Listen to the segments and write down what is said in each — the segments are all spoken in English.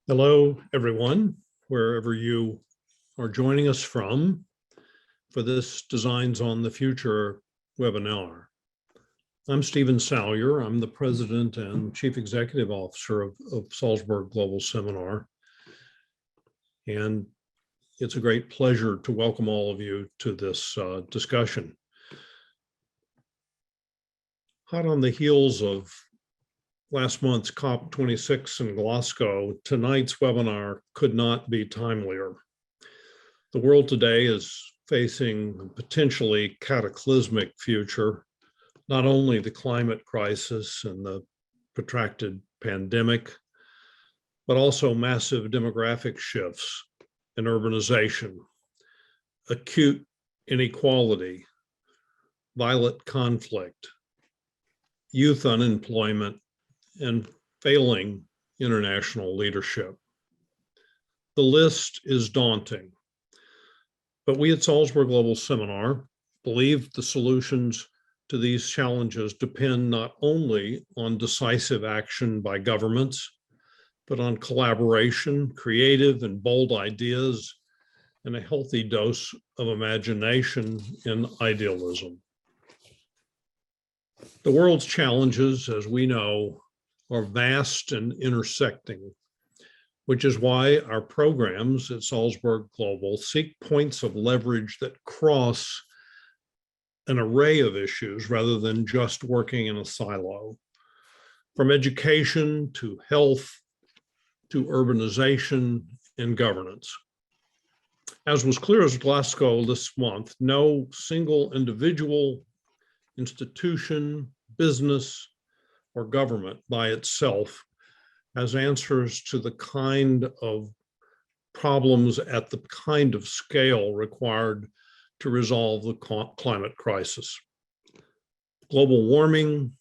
Hello, everyone, wherever you are joining us from for this Designs on the Future webinar. I'm Stephen Salyer. I'm the President and Chief Executive Officer of Salzburg Global Seminar. And it's a great pleasure to welcome all of you to this discussion. Hot on the heels of last month's COP26 in Glasgow, tonight's webinar could not be timelier. The world today is facing a potentially cataclysmic future, not only the climate crisis and the protracted pandemic, but also massive demographic shifts and urbanization, acute inequality, violent conflict, youth unemployment, and failing international leadership. The list is daunting, but we at Salzburg Global Seminar believe the solutions to these challenges depend not only on decisive action by governments, but on collaboration, creative and bold ideas, and a healthy dose of imagination and idealism. The world's challenges, as we know, are vast and intersecting, which is why our programs at Salzburg Global seek points of leverage that cross an array of issues rather than just working in a silo. From education to health to urbanization and governance. As was clear as Glasgow this month, no single individual, institution, business, or government by itself has answers to the kind of problems at the kind of scale required to resolve the climate crisis. Global warming,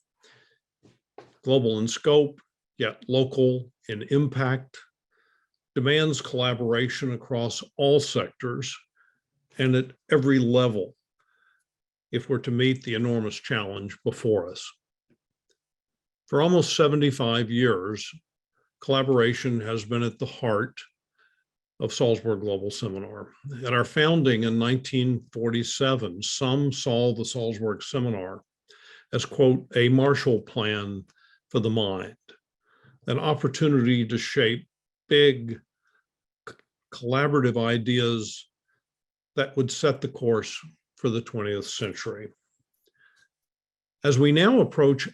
global in scope, yet local in impact, demands collaboration across all sectors and at every level if we're to meet the enormous challenge before us. For almost 75 years, collaboration has been at the heart of Salzburg Global Seminar. At our founding in 1947, some saw the Salzburg Seminar as, quote, a Marshall Plan for the mind, an opportunity to shape big, collaborative ideas that would set the course for the 20th century. As we now approach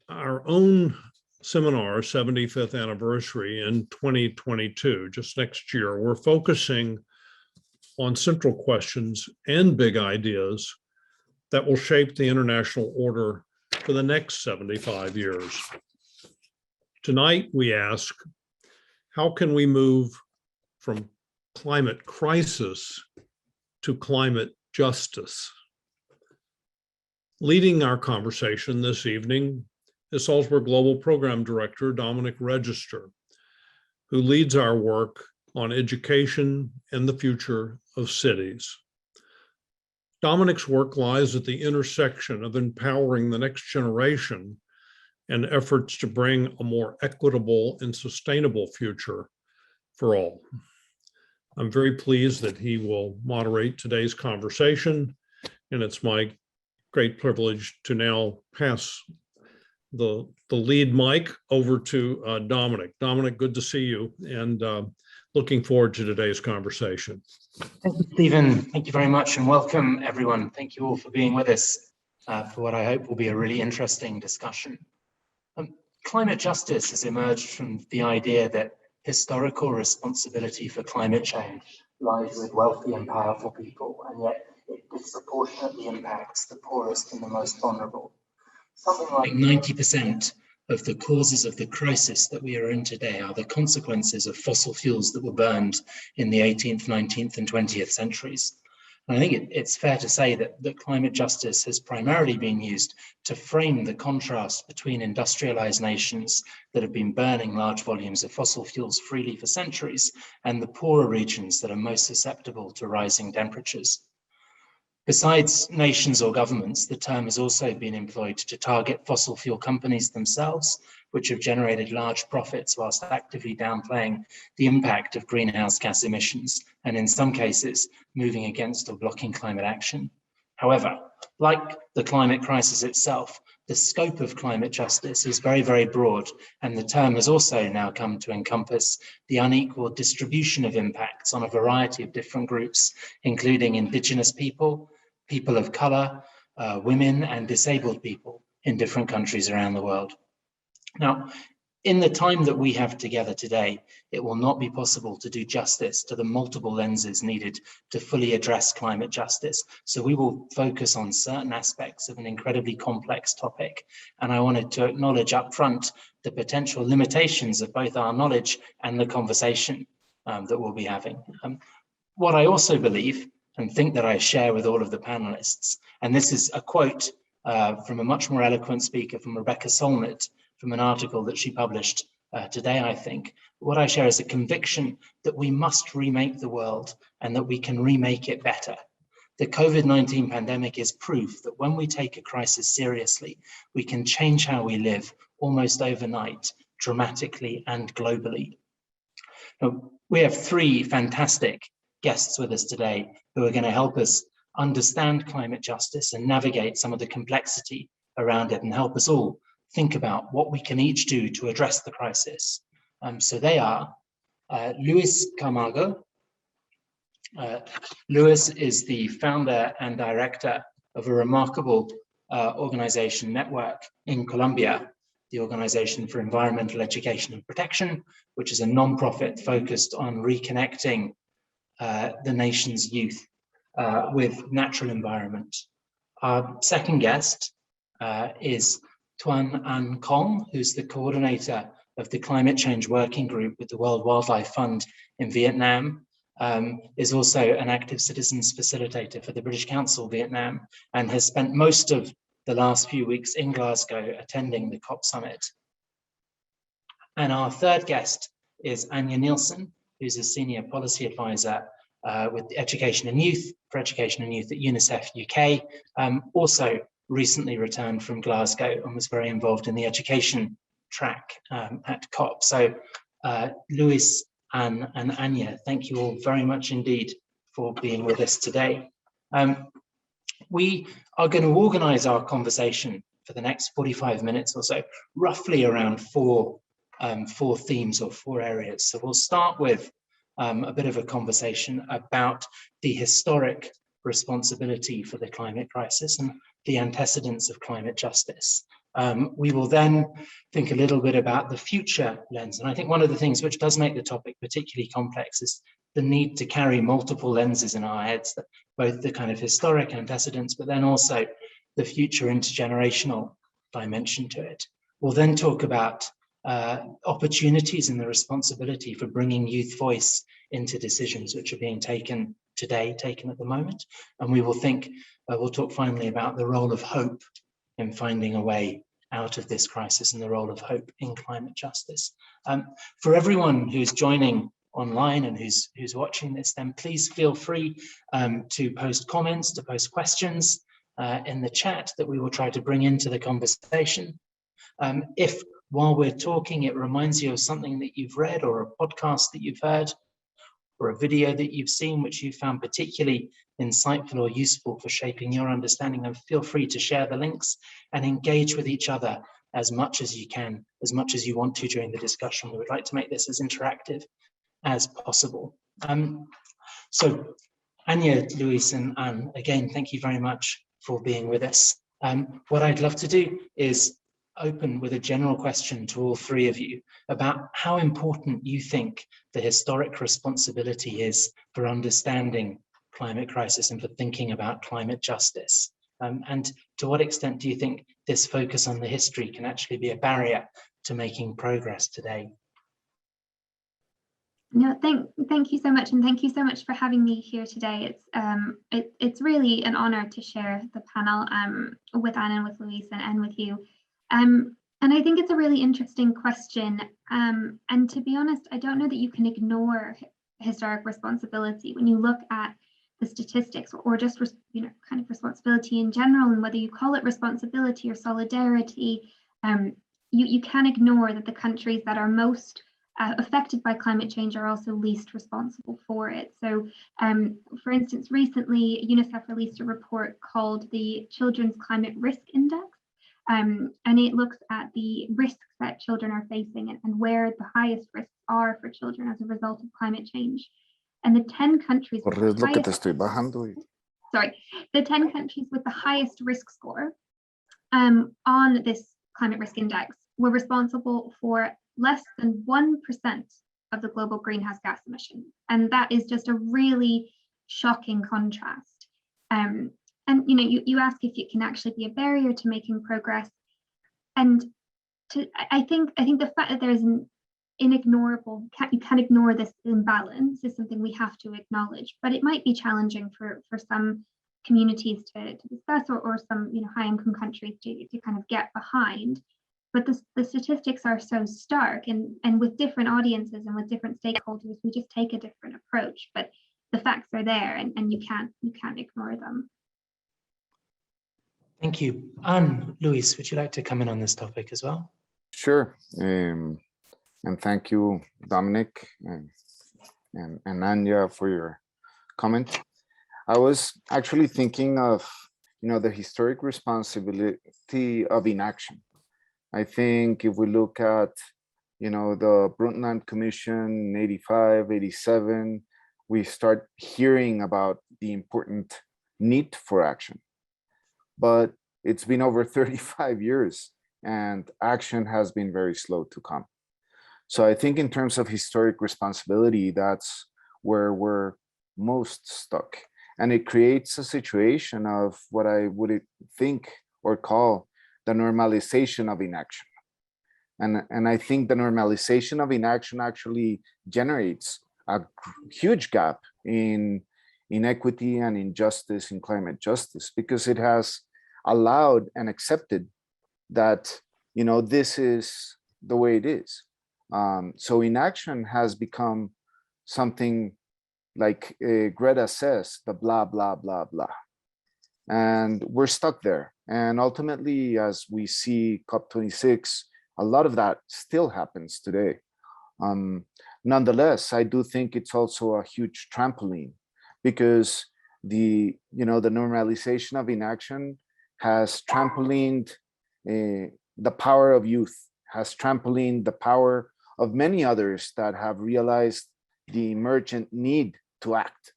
our own seminar 75th anniversary in 2022, just next year, we're focusing on central questions and big ideas that will shape the international order for the next 75 years. Tonight, we ask, how can we move from climate crisis to climate justice? Leading our conversation this evening is Salzburg Global Program Director, Dominic Register, who leads our work on education and the future of cities. Dominic's work lies at the intersection of empowering the next generation and efforts to bring a more equitable and sustainable future for all. I'm very pleased that he will moderate today's conversation, and it's my great privilege to now pass the lead mic over to Dominic. Dominic, good to see you, and looking forward to today's conversation. Thank you, Stephen. Thank you very much, and welcome, everyone. Thank you all for being with us for what I hope will be a really interesting discussion. Climate justice has emerged from the idea that historical responsibility for climate change lies with wealthy and powerful people, and yet it disproportionately impacts the poorest and the most vulnerable. Something like 90% of the causes of the crisis that we are in today are the consequences of fossil fuels that were burned in the 18th, 19th, and 20th centuries. And I think it's fair to say that climate justice has primarily been used to frame the contrast between industrialized nations that have been burning large volumes of fossil fuels freely for centuries and the poorer regions that are most susceptible to rising temperatures. Besides nations or governments, the term has also been employed to target fossil fuel companies themselves which have generated large profits whilst actively downplaying the impact of greenhouse gas emissions, and in some cases, moving against or blocking climate action. However, like the climate crisis itself, the scope of climate justice is very, very broad, and the term has also now come to encompass the unequal distribution of impacts on a variety of different groups, including Indigenous people, people of colour, women and disabled people in different countries around the world. Now, in the time that we have together today, it will not be possible to do justice to the multiple lenses needed to fully address climate justice. So we will focus on certain aspects of an incredibly complex topic. And I wanted to acknowledge up front the potential limitations of both our knowledge and the conversation that we'll be having. What I also believe and think that I share with all of the panelists, and this is a quote from a much more eloquent speaker, from Rebecca Solnit, from an article that she published today, I think. What I share is a conviction that we must remake the world and that we can remake it better. The COVID-19 pandemic is proof that when we take a crisis seriously, we can change how we live almost overnight, dramatically and globally. Now, we have three fantastic guests with us today who are going to help us understand climate justice and navigate some of the complexity around it and help us all think about what we can each do to address the crisis. So they are Luis Camargo. Luis is the founder and director of a remarkable organization network in Colombia, the Organization for Environmental Education and Protection, which is a non-profit focused on reconnecting the nation's youth with natural environment. Our second guest is Tuan An Kong, who's the coordinator of the Climate Change Working Group with the World Wildlife Fund in Vietnam, is also an active citizens facilitator for the British Council Vietnam, and has spent most of the last few weeks in Glasgow attending the COP summit. And our third guest is Anya Nielsen, who's a senior policy advisor with Education and Youth at UNICEF UK, also recently returned from Glasgow and was very involved in the education track at COP. So Luis and Anya, thank you all very much indeed for being with us today. We are going to organize our conversation for the next 45 minutes or so, roughly around four themes or four areas. So we'll start with a bit of a conversation about the historic responsibility for the climate crisis and the antecedents of climate justice. We will then think a little bit about the future lens. And I think one of the things which does make the topic particularly complex is the need to carry multiple lenses in our heads, both the kind of historic antecedents, but then also the future intergenerational dimension to it. We'll then talk about opportunities and the responsibility for bringing youth voice into decisions which are being taken today, taken at the moment. And we will think, we'll talk finally about the role of hope in finding a way out of this crisis and the role of hope in climate justice. For everyone who's joining online and who's watching this, then please feel free to post comments, to post questions in the chat that we will try to bring into the conversation. If while we're talking, it reminds you of something that you've read or a podcast that you've heard or a video that you've seen which you found particularly insightful or useful for shaping your understanding, then feel free to share the links and engage with each other as much as you can, as much as you want to during the discussion. We would like to make this as interactive as possible. So Anya, Luis and Anne, again, thank you very much for being with us. What I'd love to do is open with a general question to all three of you about how important you think the historic responsibility is for understanding climate crisis and for thinking about climate justice. And to what extent do you think this focus on the history can actually be a barrier to making progress today? No, thank you so much, and thank you so much for having me here today. It's really an honor to share the panel with Anne and with Luis and with you. And I think it's a really interesting question. And to be honest, I don't know that you can ignore historic responsibility when you look at the statistics or just kind of responsibility in general, and whether you call it responsibility or solidarity. you can ignore that the countries that are most affected by climate change are also least responsible for it. So, for instance, recently UNICEF released a report called the Children's Climate Risk Index, and it looks at the risks that children are facing and where the highest risks are for children as a result of climate change. And the 10 countries with the the 10 countries with the highest risk score on this climate risk index were responsible for less than 1% of the global greenhouse gas emissions. And that is just a really shocking contrast. And you know, you ask if it can actually be a barrier to making progress. And I think the fact that there's an inignorable, you can't ignore this imbalance is something we have to acknowledge, but it might be challenging for some communities to discuss, or some, you know, high-income countries to kind of get behind. But the statistics are so stark, and with different audiences and with different stakeholders, we just take a different approach. But the facts are there, and you can't ignore them. Thank you. Anne, Luis, would you like to come in on this topic as well? Sure. And thank you, Dominic and Anya, for your comment. I was actually thinking of, you know, the historic responsibility of inaction. I think if we look at, you know, the Brundtland Commission in 85, 87, we start hearing about the important need for action. But it's been over 35 years and action has been very slow to come. So I think in terms of historic responsibility, that's where we're most stuck. And it creates a situation of what I would think or call the normalization of inaction. And I think the normalization of inaction actually generates a huge gap in inequity and injustice in climate justice, because it has allowed and accepted that, you know, this is the way it is. So inaction has become something like Greta says, the blah, blah, blah, blah. And we're stuck there. And ultimately, as we see COP26, a lot of that still happens today. Nonetheless, I do think it's also a huge trampoline, because the normalization of inaction has trampolined the power of youth, has trampolined the power of many others that have realized the emergent need to act.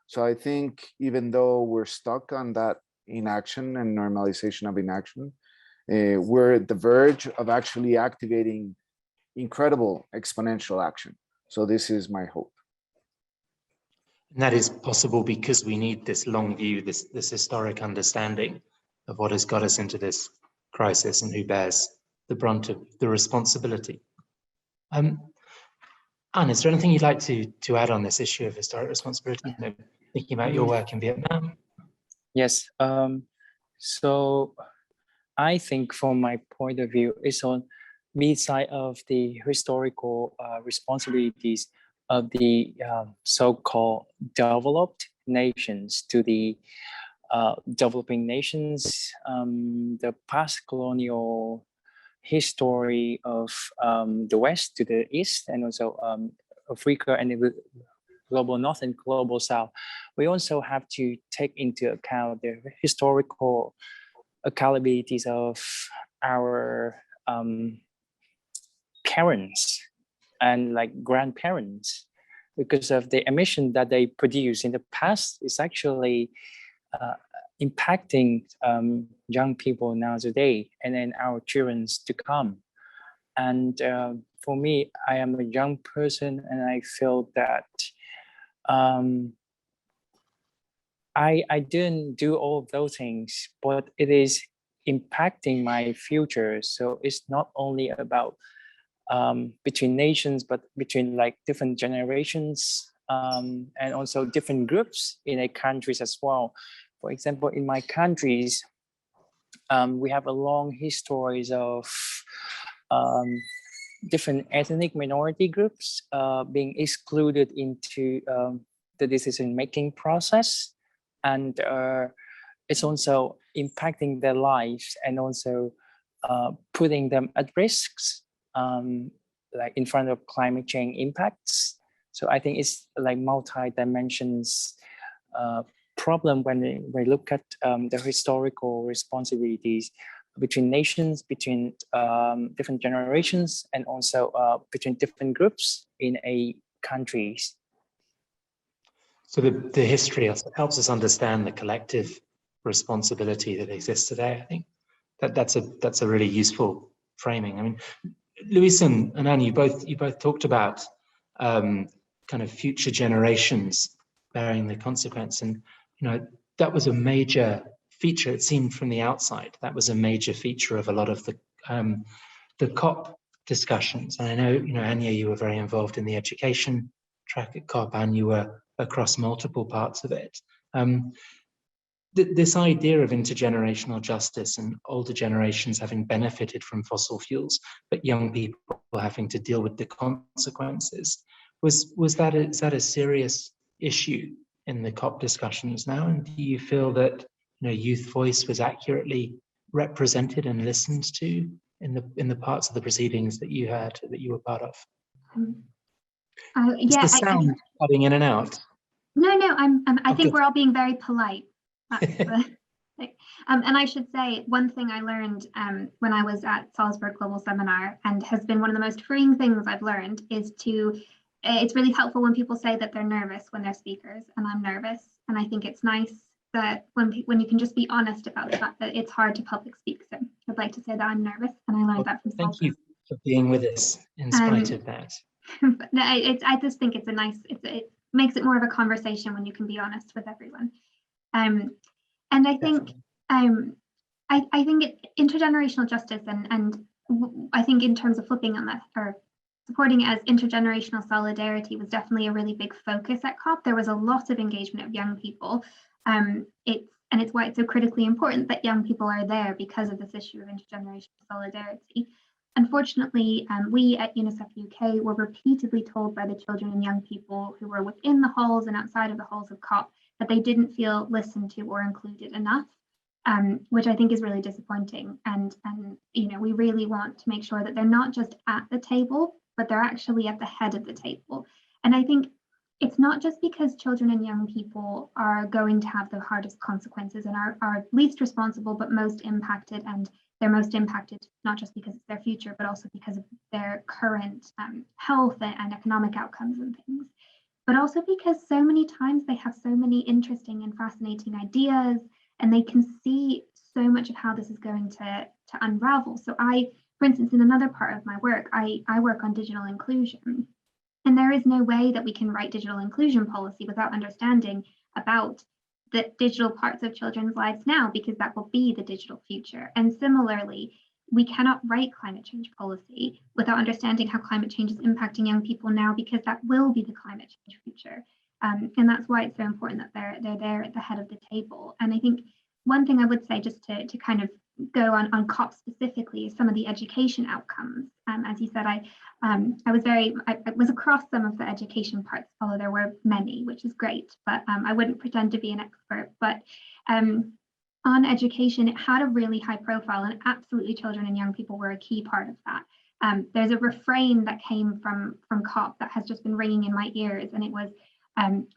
So I think even though we're stuck on that inaction and normalization of inaction, we're at the verge of actually activating incredible exponential action. So this is my hope. And that is possible because we need this long view, this historic understanding of what has got us into this crisis and who bears the brunt of the responsibility. Anne, is there anything you'd like to add on this issue of historic responsibility, you know, thinking about your work in Vietnam? Yes. So I think from my point of view, it's on the side of the historical responsibilities of the so-called developed nations to the developing nations, the past colonial history of the West to the East, and also Africa and the global North and global South. We also have to take into account the historical accountabilities of our parents and like grandparents, because of the emission that they produce in the past is actually impacting young people now today, and then our children's to come. And for me, I am a young person, and I feel that I didn't do all of those things, but it is impacting my future. So it's not only about between nations, but between like different generations, and also different groups in a countries as well. For example, in my countries, we have a long histories of different ethnic minority groups being excluded into the decision-making process, and it's also impacting their lives and also putting them at risks, like in front of climate change impacts. So I think it's like multi-dimensions problem when we look at the historical responsibilities between nations, between different generations, and also between different groups in a countries. So the history helps us understand the collective responsibility that exists today. I think that's a really useful framing. I mean, Luis and Anne, you both talked about kind of future generations bearing the consequence, and that was a major feature. It seemed from the outside that was a major feature of a lot of the COP discussions. And I know, Anya, you were very involved in the education track at COP, and you were across multiple parts of it. This idea of intergenerational justice and older generations having benefited from fossil fuels, but young people having to deal with the consequences, is that a serious issue in the COP discussions now? And do you feel that youth voice was accurately represented and listened to in the parts of the proceedings that you heard, that you were part of? Yeah, the sound cutting in and out. No, I think good. we're all being very polite. And I should say, one thing I learned when I was at Salzburg Global Seminar, and has been one of the most freeing things I've learned, is it's really helpful when people say that they're nervous when they're speakers, and I'm nervous. And I think it's nice that when you can just be honest about the fact that it's hard to public speak. So I'd like to say that I'm nervous, and I learned that from Salzburg. Thank you for being with us in spite of that. But no, I just think it's it makes it more of a conversation when you can be honest with everyone. And I think I think intergenerational justice and I think in terms of flipping on that, or supporting it as intergenerational solidarity, was definitely a really big focus at COP. There was a lot of engagement of young people. It's why it's so critically important that young people are there, because of this issue of intergenerational solidarity. Unfortunately, we at UNICEF UK were repeatedly told by the children and young people who were within the halls and outside of the halls of COP that they didn't feel listened to or included enough, which I think is really disappointing. And we really want to make sure that they're not just at the table, but they're actually at the head of the table. And I think it's not just because children and young people are going to have the hardest consequences and are least responsible, but most impacted. And they're most impacted not just because it's their future, but also because of their current health and economic outcomes and things, but also because so many times they have so many interesting and fascinating ideas, and they can see so much of how this is going to unravel. So for instance, in another part of my work, I work on digital inclusion, and there is no way that we can write digital inclusion policy without understanding about the digital parts of children's lives now, because that will be the digital future. And similarly, we cannot write climate change policy without understanding how climate change is impacting young people now, because that will be the climate change future. And that's why it's so important that they're there at the head of the table. And I think one thing I would say, just to kind of go on COP specifically, is some of the education outcomes. As you said, I was across some of the education parts, although there were many, which is great, but I wouldn't pretend to be an expert. But on education, it had a really high profile, and absolutely children and young people were a key part of that. There's a refrain that came from COP that has just been ringing in my ears, and it was,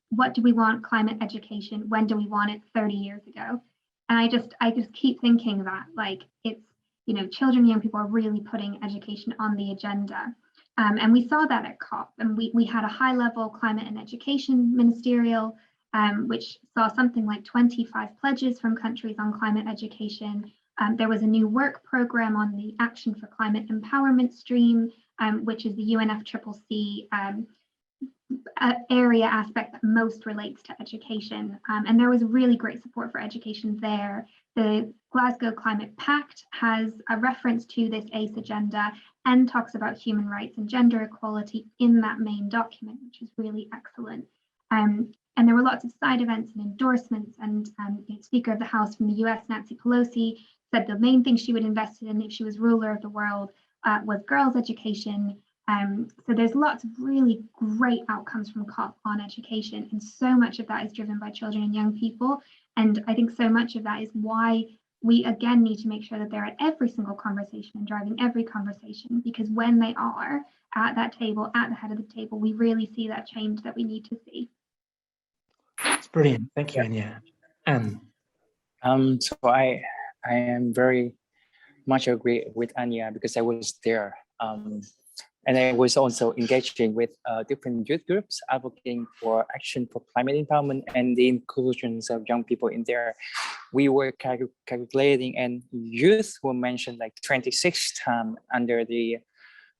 what do we want climate education? When do we want it? 30 years ago. And I just keep thinking that, like, it's, children and young people are really putting education on the agenda. And we saw that at COP, and we had a high-level climate and education ministerial, which saw something like 25 pledges from countries on climate education. There was a new work program on the Action for Climate Empowerment stream, which is the UNFCCC area aspect that most relates to education. And there was really great support for education there. The Glasgow Climate Pact has a reference to this ACE agenda and talks about human rights and gender equality in that main document, which is really excellent. And there were lots of side events and endorsements, and the Speaker of the House from the US, Nancy Pelosi, said the main thing she would invest in if she was ruler of the world was girls' education. So there's lots of really great outcomes from COP on education, and so much of that is driven by children and young people. And I think so much of that is why we again need to make sure that they're at every single conversation and driving every conversation, because when they are at that table, at the head of the table, we really see that change that we need to see. It's brilliant. Thank you, Anya. Anne. So I am very much agree with Anya, because I was there. And I was also engaging with different youth groups advocating for action for climate empowerment and the inclusions of young people in there. We were calculating, and youth were mentioned like 26 times under the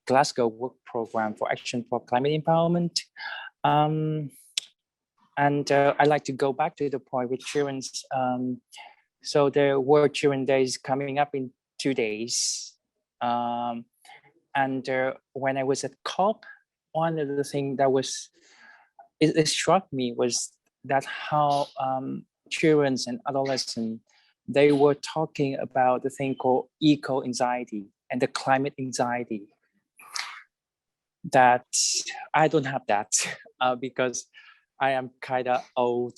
Glasgow Work Program for Action for Climate Empowerment. And I'd like to go back to the point with children's. So the World Children's Day is coming up in 2 days. And when I was at COP, one of the things that it struck me was that how children and adolescents, they were talking about the thing called eco-anxiety and the climate anxiety. That I don't have that because I am kind of old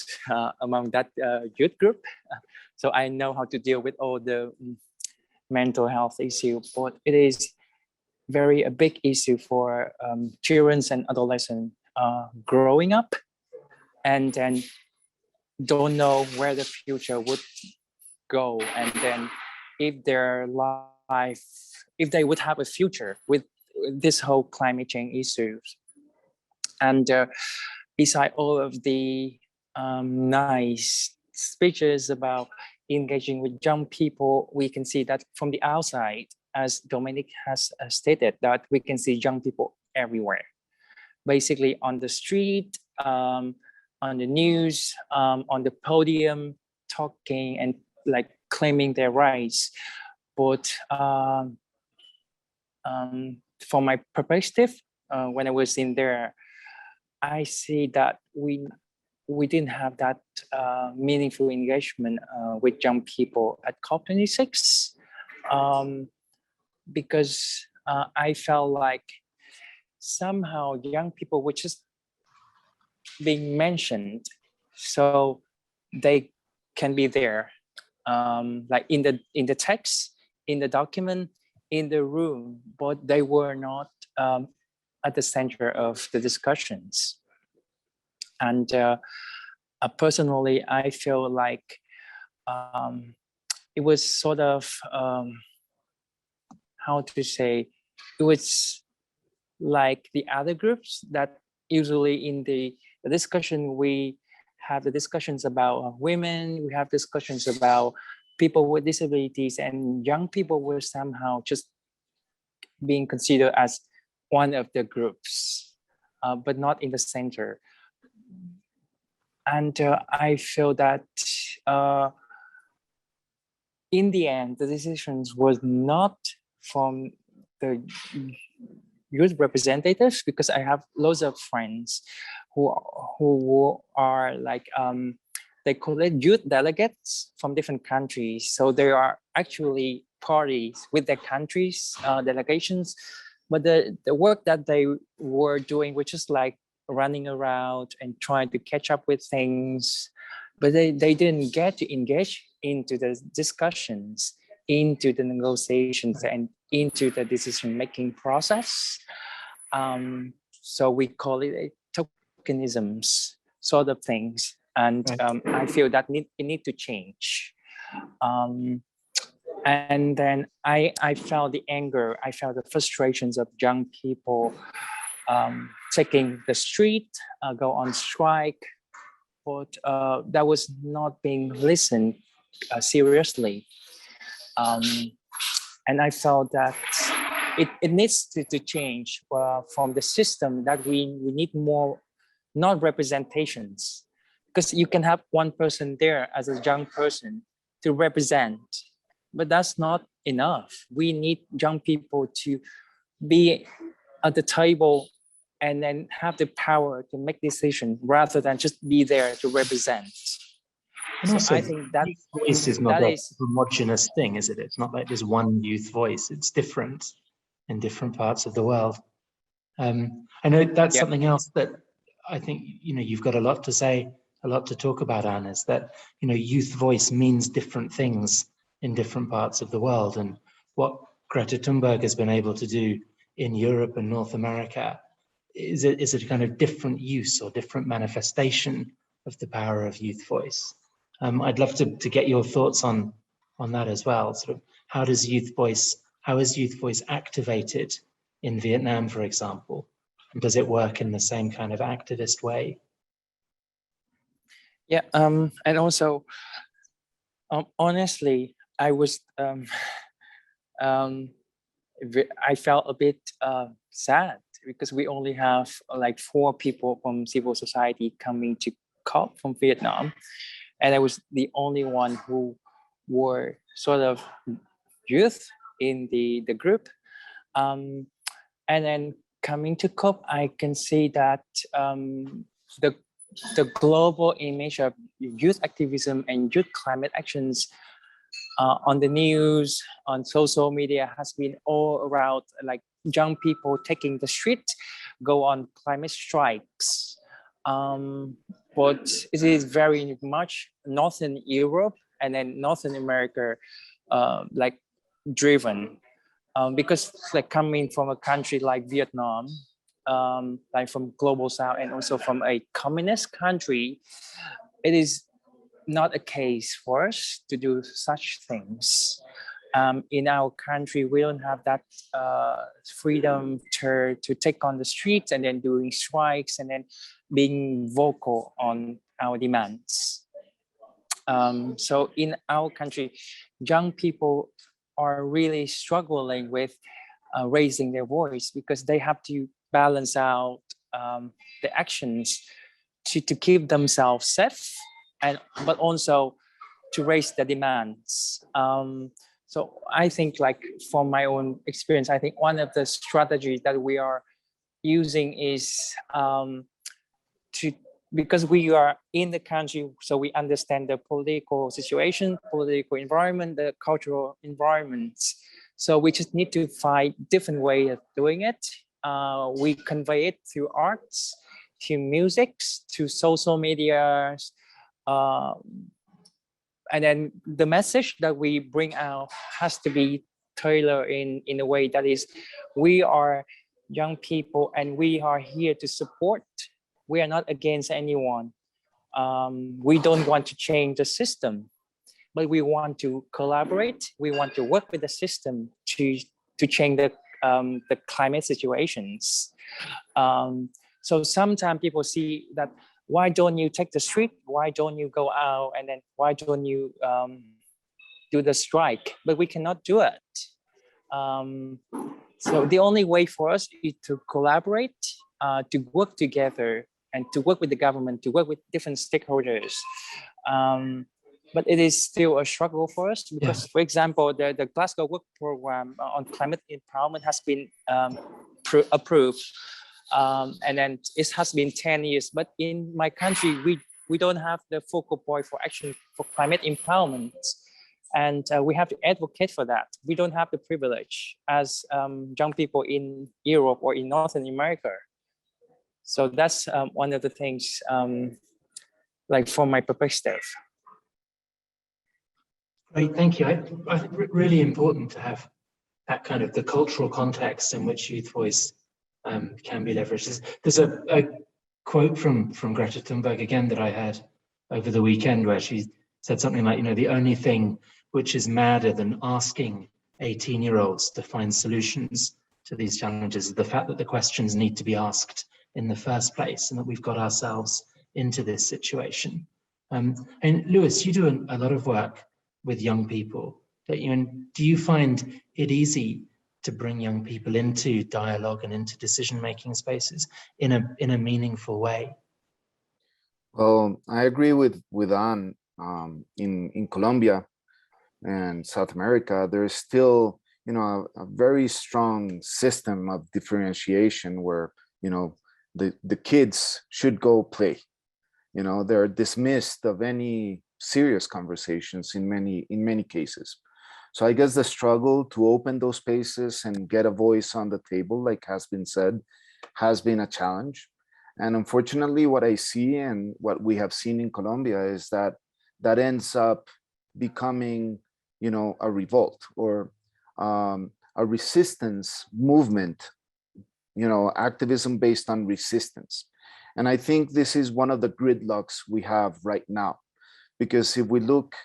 among that youth group. So I know how to deal with all the mental health issues, but it is a big issue for children and adolescents growing up and then don't know where the future would go. And then if their life, if they would have a future with this whole climate change issues. And beside all of the nice speeches about engaging with young people, we can see that from the outside, as Dominic has stated, that we can see young people everywhere, basically on the street, on the news, on the podium, talking and like claiming their rights. But from my perspective, when I was in there, I see that we didn't have that meaningful engagement with young people at COP26. Because I felt like somehow young people were just being mentioned, so they can be there, like in the text, in the document, in the room, but they were not at the center of the discussions. And personally, I feel like it was sort of how to say, it was like the other groups that usually in the discussion, we have the discussions about women, we have discussions about people with disabilities, and young people were somehow just being considered as one of the groups, but not in the center. And I feel that in the end, the decisions was not from the youth representatives, because I have lots of friends who are like they call it youth delegates from different countries. So they are actually parties with their countries delegations, but the work that they were doing was just like running around and trying to catch up with things, but they didn't get to engage into the discussions, into the negotiations, and into the decision-making process. So we call it tokenisms sort of things. And I feel that it need to change. And then I felt the anger, I felt the frustrations of young people taking the street, go on strike, but that was not being listened seriously. And I felt that it needs to change from the system, that we need more, not representations, because you can have one person there as a young person to represent, but that's not enough. We need young people to be at the table and then have the power to make decisions rather than just be there to represent. And also, I think that youth voice is not a homogenous thing, is it? It's not like there's one youth voice. It's different in different parts of the world. I know that's something else that I think, you've got a lot to say, a lot to talk about, Anne, is that, youth voice means different things in different parts of the world. And what Greta Thunberg has been able to do in Europe and North America is a kind of different use or different manifestation of the power of youth voice. I'd love to get your thoughts on that as well. Sort of how is youth voice activated in Vietnam, for example? And does it work in the same kind of activist way? Yeah, and also, honestly, I was, I felt a bit sad because we only have like 4 people from civil society coming to COP from Vietnam, and I was the only one who were sort of youth in the group. And then coming to COP, I can see that the global image of youth activism and youth climate actions on the news, on social media has been all around, like young people taking the street, go on climate strikes. But it is very much Northern Europe and then Northern America like driven. Because like coming from a country like Vietnam, like from global south and also from a communist country, it is not a case for us to do such things. In our country, we don't have that freedom to take on the streets and then doing strikes and then being vocal on our demands. So in our country, young people are really struggling with raising their voice because they have to balance out the actions to keep themselves safe, but also to raise the demands. So I think, like from my own experience, I think one of the strategies that we are using is because we are in the country, so we understand the political situation, political environment, the cultural environments. So we just need to find different way of doing it. We convey it through arts, to musics, to social media, and then the message that we bring out has to be tailored in a way that is, we are young people and we are here to support. We are not against anyone. We don't want to change the system, but we want to collaborate. We want to work with the system to change the climate situations. So sometimes people see that, why don't you take the street? Why don't you go out? And then why don't you do the strike? But we cannot do it. So the only way for us is to collaborate, to work together, and to work with the government, to work with different stakeholders. But it is still a struggle for us because, for example, the Glasgow Work Program on climate empowerment has been approved. And then it has been 10 years, but in my country, we don't have the focal point for action for climate empowerment. And we have to advocate for that. We don't have the privilege as young people in Europe or in Northern America. So that's one of the things, like from my perspective. Great, thank you. I think really important to have that kind of the cultural context in which youth voice can be leveraged. There's a quote from Greta Thunberg again that I heard over the weekend where she said something like, the only thing which is madder than asking 18-year-olds to find solutions to these challenges is the fact that the questions need to be asked in the first place and that we've got ourselves into this situation. And Lewis, you do a lot of work with young people. And do you find it easy to bring young people into dialogue and into decision-making spaces in a meaningful way? Well, I agree with Anne. In Colombia and South America, there's still, a very strong system of differentiation where, the kids should go play. They're dismissed of any serious conversations in many cases. So I guess the struggle to open those spaces and get a voice on the table, like has been said, has been a challenge. And unfortunately, what I see and what we have seen in Colombia is that ends up becoming a revolt or a resistance movement, activism based on resistance. And I think this is one of the gridlocks we have right now, because if we look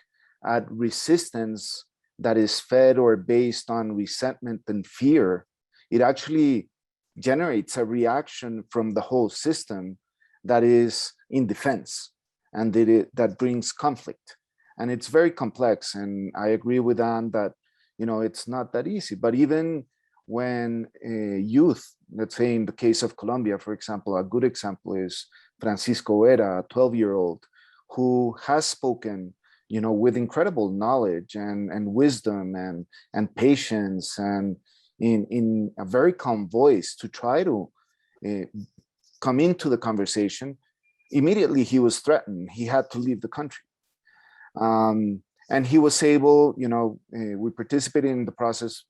at resistance that is fed or based on resentment and fear, it actually generates a reaction from the whole system that is in defense, and that brings conflict. And it's very complex. And I agree with Anne that, it's not that easy. But even when youth, let's say in the case of Colombia, for example, a good example is Francisco Vera, a 12-year-old, who has spoken, with incredible knowledge and wisdom and patience, and in a very calm voice to try to come into the conversation. Immediately he was threatened. He had to leave the country. And he was able, we participated in the process,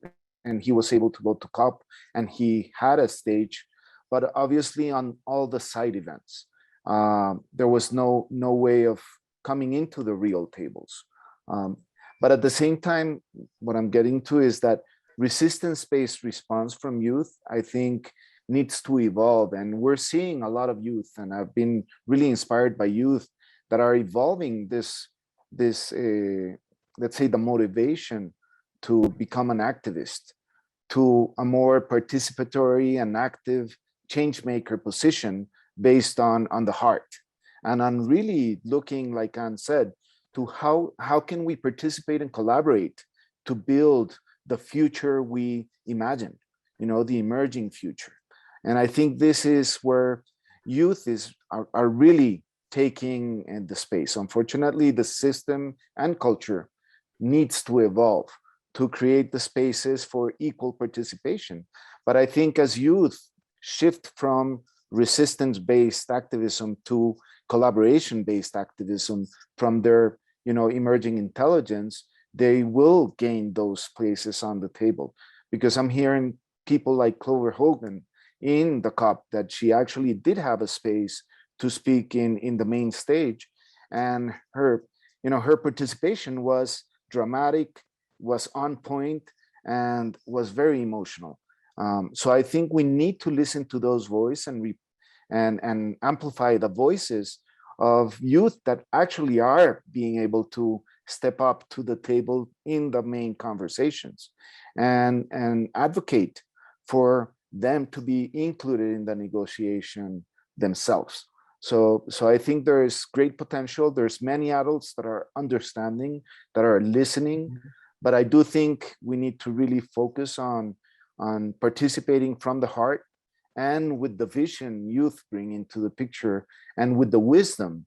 and he was able to go to COP, and he had a stage, but obviously on all the side events, there was no way of coming into the real tables. But at the same time, what I'm getting to is that resistance-based response from youth, I think, needs to evolve. And we're seeing a lot of youth, and I've been really inspired by youth that are evolving this let's say, the motivation to become an activist, to a more participatory and active change maker position based on the heart. And I'm really looking, like Anne said, to how can we participate and collaborate to build the future we imagine, the emerging future. And I think this is where youth are really taking in the space. Unfortunately, the system and culture needs to evolve to create the spaces for equal participation. But I think as youth shift from resistance-based activism to collaboration-based activism from their, emerging intelligence, they will gain those places on the table. Because I'm hearing people like Clover Hogan in the COP that she actually did have a space to speak in the main stage, and her participation was dramatic, was on point, and was very emotional. So I think we need to listen to those voices and amplify the voices of youth that actually are being able to step up to the table in the main conversations, and advocate for them to be included in the negotiation themselves. So I think there is great potential. There's many adults that are understanding, that are listening, but I do think we need to really focus on participating from the heart, and with the vision youth bring into the picture, and with the wisdom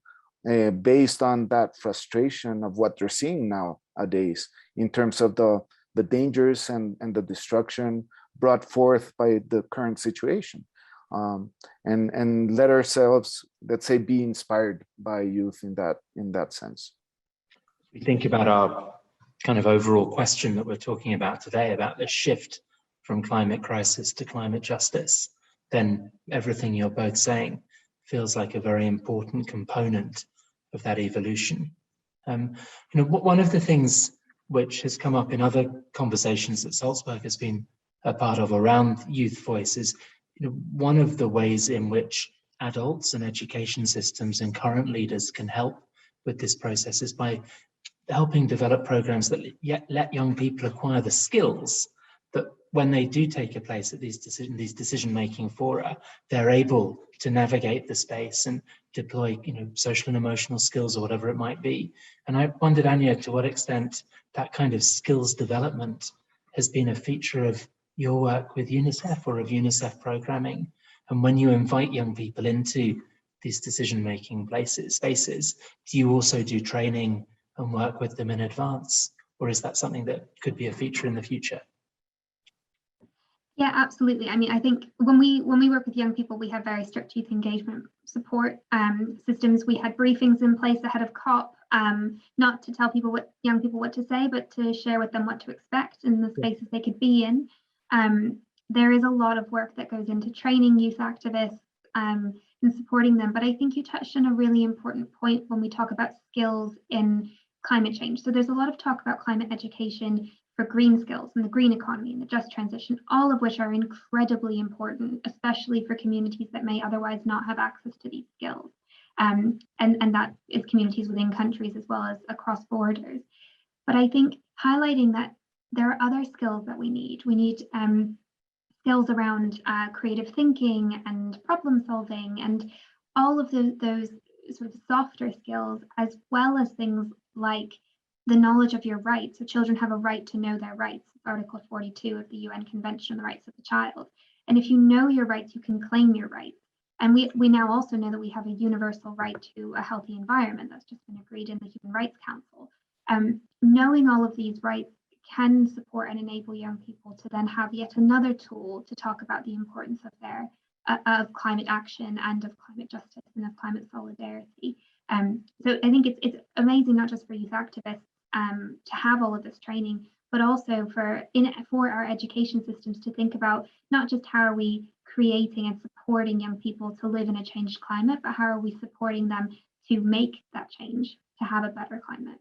based on that frustration of what they're seeing nowadays in terms of the dangers and the destruction brought forth by the current situation. And let ourselves, let's say, be inspired by youth in that sense. We think about our kind of overall question that we're talking about today, about the shift from climate crisis to climate justice, then everything you're both saying feels like a very important component of that evolution. One of the things which has come up in other conversations that Salzburg has been a part of around youth voices, one of the ways in which adults and education systems and current leaders can help with this process is by helping develop programs that let young people acquire the skills that when they do take a place at these decision-making fora, they're able to navigate the space and deploy, social and emotional skills or whatever it might be. And I wondered, Anya, to what extent that kind of skills development has been a feature of your work with UNICEF or of UNICEF programming. And when you invite young people into these decision-making spaces, do you also do training and work with them in advance? Or is that something that could be a feature in the future? Yeah, absolutely. I mean, I think when we work with young people, we have very strict youth engagement support systems. We had briefings in place ahead of COP, not to tell young people what to say, but to share with them what to expect in the spaces they could be in. There is a lot of work that goes into training youth activists and supporting them. But I think you touched on a really important point when we talk about skills in climate change. So there's a lot of talk about climate education for green skills and the green economy and the just transition, all of which are incredibly important, especially for communities that may otherwise not have access to these skills. And that is communities within countries as well as across borders. But I think highlighting that there are other skills that we need. We need skills around creative thinking and problem solving and all of those sort of softer skills, as well as things like the knowledge of your rights. So children have a right to know their rights. Article 42 of the UN Convention on the Rights of the Child. And if you know your rights, you can claim your rights. And we now also know that we have a universal right to a healthy environment that's just been agreed in the Human Rights Council. Knowing all of these rights can support and enable young people to then have yet another tool to talk about the importance of their of climate action and of climate justice and of climate solidarity. So I think it's amazing, not just for youth activists to have all of this training, but also for our education systems to think about not just how are we creating and supporting young people to live in a changed climate, but how are we supporting them to make that change, to have a better climate.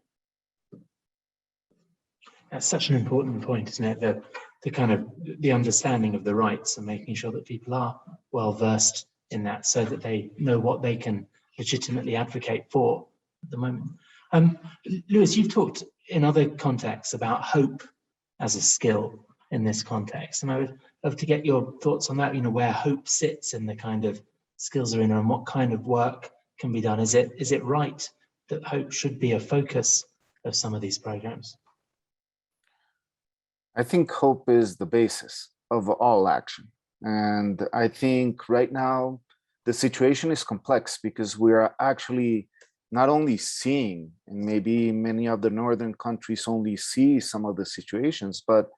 That's such an important point, isn't it? The kind of the understanding of the rights and making sure that people are well versed in that so that they know what they can legitimately advocate for at the moment. Lewis, you've talked in other contexts about hope as a skill in this context, and I would love to get your thoughts on that, where hope sits in the kind of skills arena and what kind of work can be done. Is it right that hope should be a focus of some of these programs? I think hope is the basis of all action. And I think right now the situation is complex because we are actually not only seeing, and maybe many of the northern countries only see some of the situations, but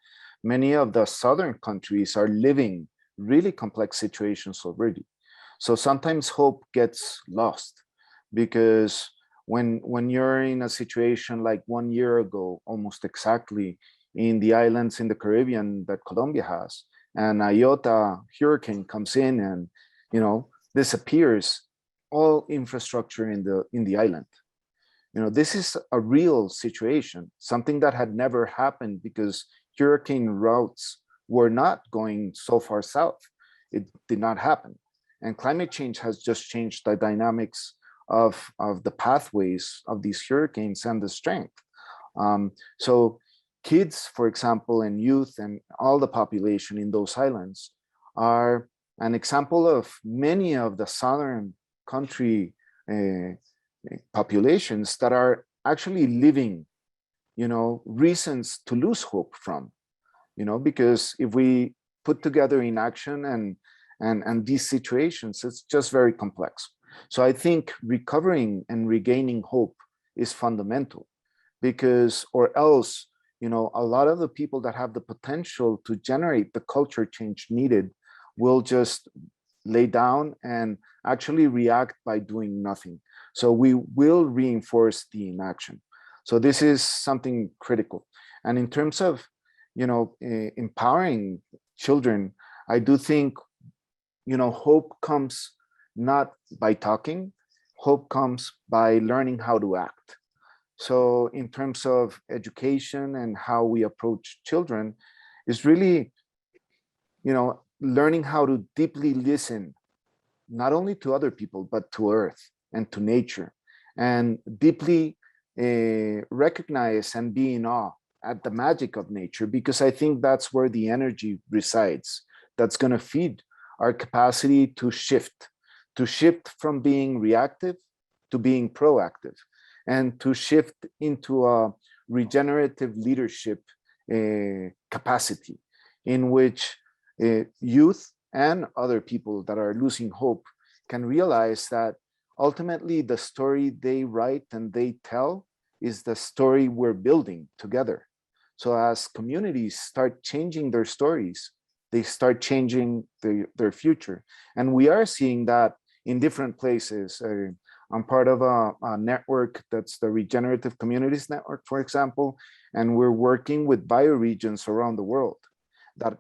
many of the southern countries are living really complex situations already. So sometimes hope gets lost because when you're in a situation like 1 year ago, almost exactly, in the islands in the Caribbean that Colombia has, and a Iota hurricane comes in and disappears all infrastructure in the island. This is a real situation, something that had never happened because hurricane routes were not going so far south. It did not happen. And climate change has just changed the dynamics of the pathways of these hurricanes and the strength. So kids, for example, and youth and all the population in those islands are an example of many of the southern country populations that are actually living, reasons to lose hope from, because if we put together inaction and these situations, it's just very complex. So I think recovering and regaining hope is fundamental because, or else, a lot of the people that have the potential to generate the culture change needed will just lay down and actually react by doing nothing. So we will reinforce the inaction. So this is something critical. And in terms of, empowering children, I do think, hope comes not by talking, hope comes by learning how to act. So in terms of education and how we approach children is really, learning how to deeply listen, not only to other people, but to earth and to nature, and deeply recognize and be in awe at the magic of nature, because I think that's where the energy resides. That's going to feed our capacity to shift from being reactive to being proactive, and to shift into a regenerative leadership capacity in which youth and other people that are losing hope can realize that ultimately the story they write and they tell is the story we're building together. So as communities start changing their stories, they start changing their future. And we are seeing that in different places. I'm part of a network that's the Regenerative Communities Network, for example, and we're working with bioregions around the world that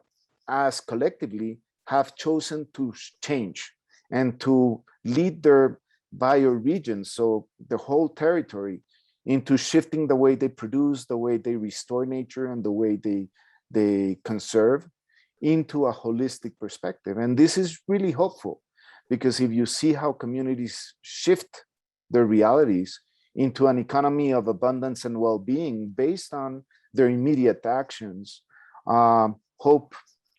as collectively have chosen to change and to lead their bioregions. So the whole territory, into shifting the way they produce, the way they restore nature, and the way they conserve into a holistic perspective. And this is really hopeful, because if you see how communities shift their realities into an economy of abundance and well-being based on their immediate actions, hope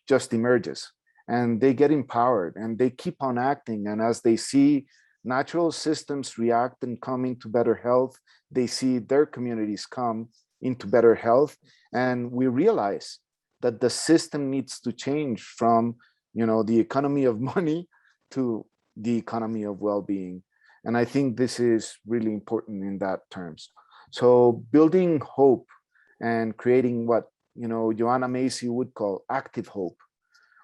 just emerges, and they get empowered and they keep on acting. And as they see natural systems react and come into better health, they see their communities come into better health. And we realize that the system needs to change from, the economy of money to the economy of well-being. And I think this is really important in that terms. So building hope and creating what, Joanna Macy would call active hope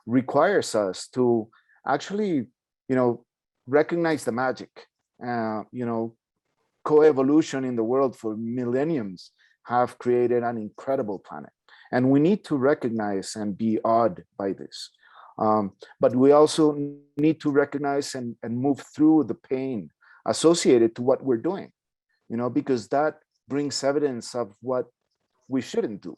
requires us to actually, recognize the magic. Coevolution in the world for millenniums have created an incredible planet. And we need to recognize and be awed by this. But we also need to recognize and move through the pain associated to what we're doing, because that brings evidence of what we shouldn't do.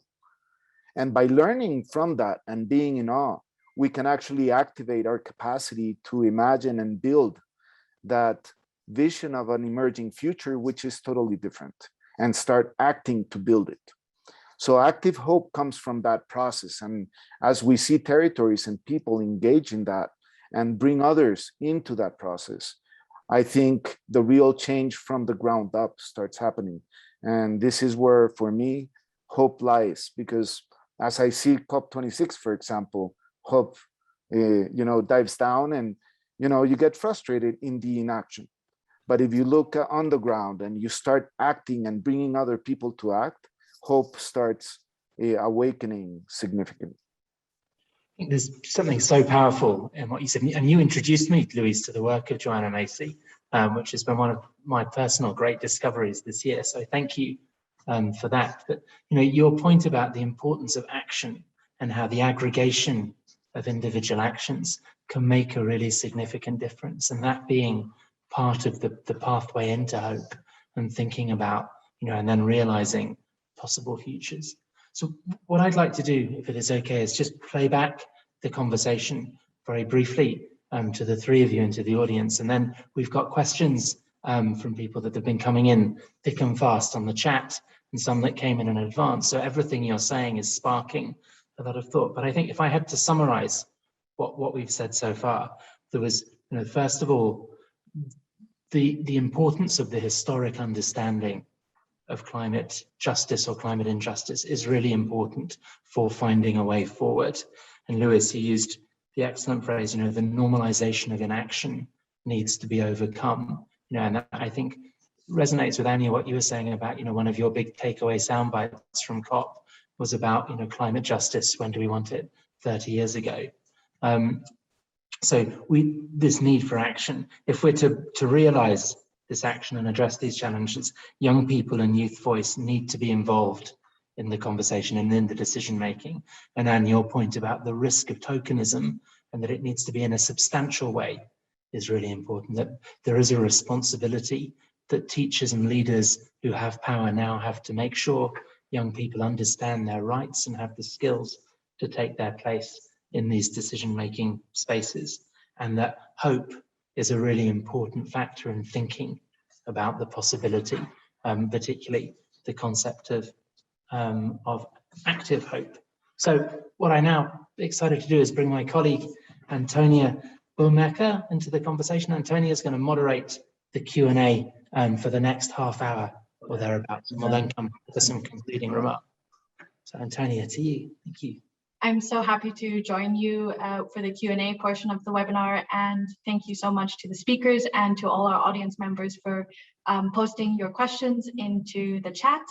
And by learning from that and being in awe, we can actually activate our capacity to imagine and build that vision of an emerging future, which is totally different, and start acting to build it. So active hope comes from that process. And as we see territories and people engage in that and bring others into that process, I think the real change from the ground up starts happening. And this is where, for me, hope lies, because as I see COP26, for example, hope, dives down, and, you get frustrated in the inaction. But if you look on the ground and you start acting and bringing other people to act, hope starts awakening significantly. I think there's something so powerful in what you said. And you introduced me, Luis, to the work of Joanna Macy, which has been one of my personal great discoveries this year. So thank you for that. But, your point about the importance of action and how the aggregation of individual actions can make a really significant difference, and that being part of the pathway into hope and thinking about, and then realizing possible futures. So what I'd like to do, if it is okay, is just play back the conversation very briefly to the three of you and to the audience. And then we've got questions from people that have been coming in thick and fast on the chat, and some that came in advance. So everything you're saying is sparking a lot of thought. But I think if I had to summarize what we've said so far, there was, first of all, the importance of the historic understanding of climate justice or climate injustice is really important for finding a way forward. And Luis, you used the excellent phrase, the normalization of inaction needs to be overcome. And that, I think, resonates with Anya, what you were saying about, one of your big takeaway sound bites from COP was about, climate justice. When do we want it? 30 years ago. So this need for action, if we're to realize this action and address these challenges, young people and youth voice need to be involved in the conversation and in the decision making. And then your point about the risk of tokenism and that it needs to be in a substantial way is really important, that there is a responsibility that teachers and leaders who have power now have to make sure young people understand their rights and have the skills to take their place in these decision-making spaces, and that hope is a really important factor in thinking about the possibility, particularly the concept of active hope. So what I now excited to do is bring my colleague Antonia Bomecker into the conversation. Antonia is going to moderate the Q&A for the next half hour or thereabouts, and we'll then come to some concluding remarks. So Antonia, to you. Thank you. I'm so happy to join you for the Q&A portion of the webinar, and thank you so much to the speakers and to all our audience members for posting your questions into the chat.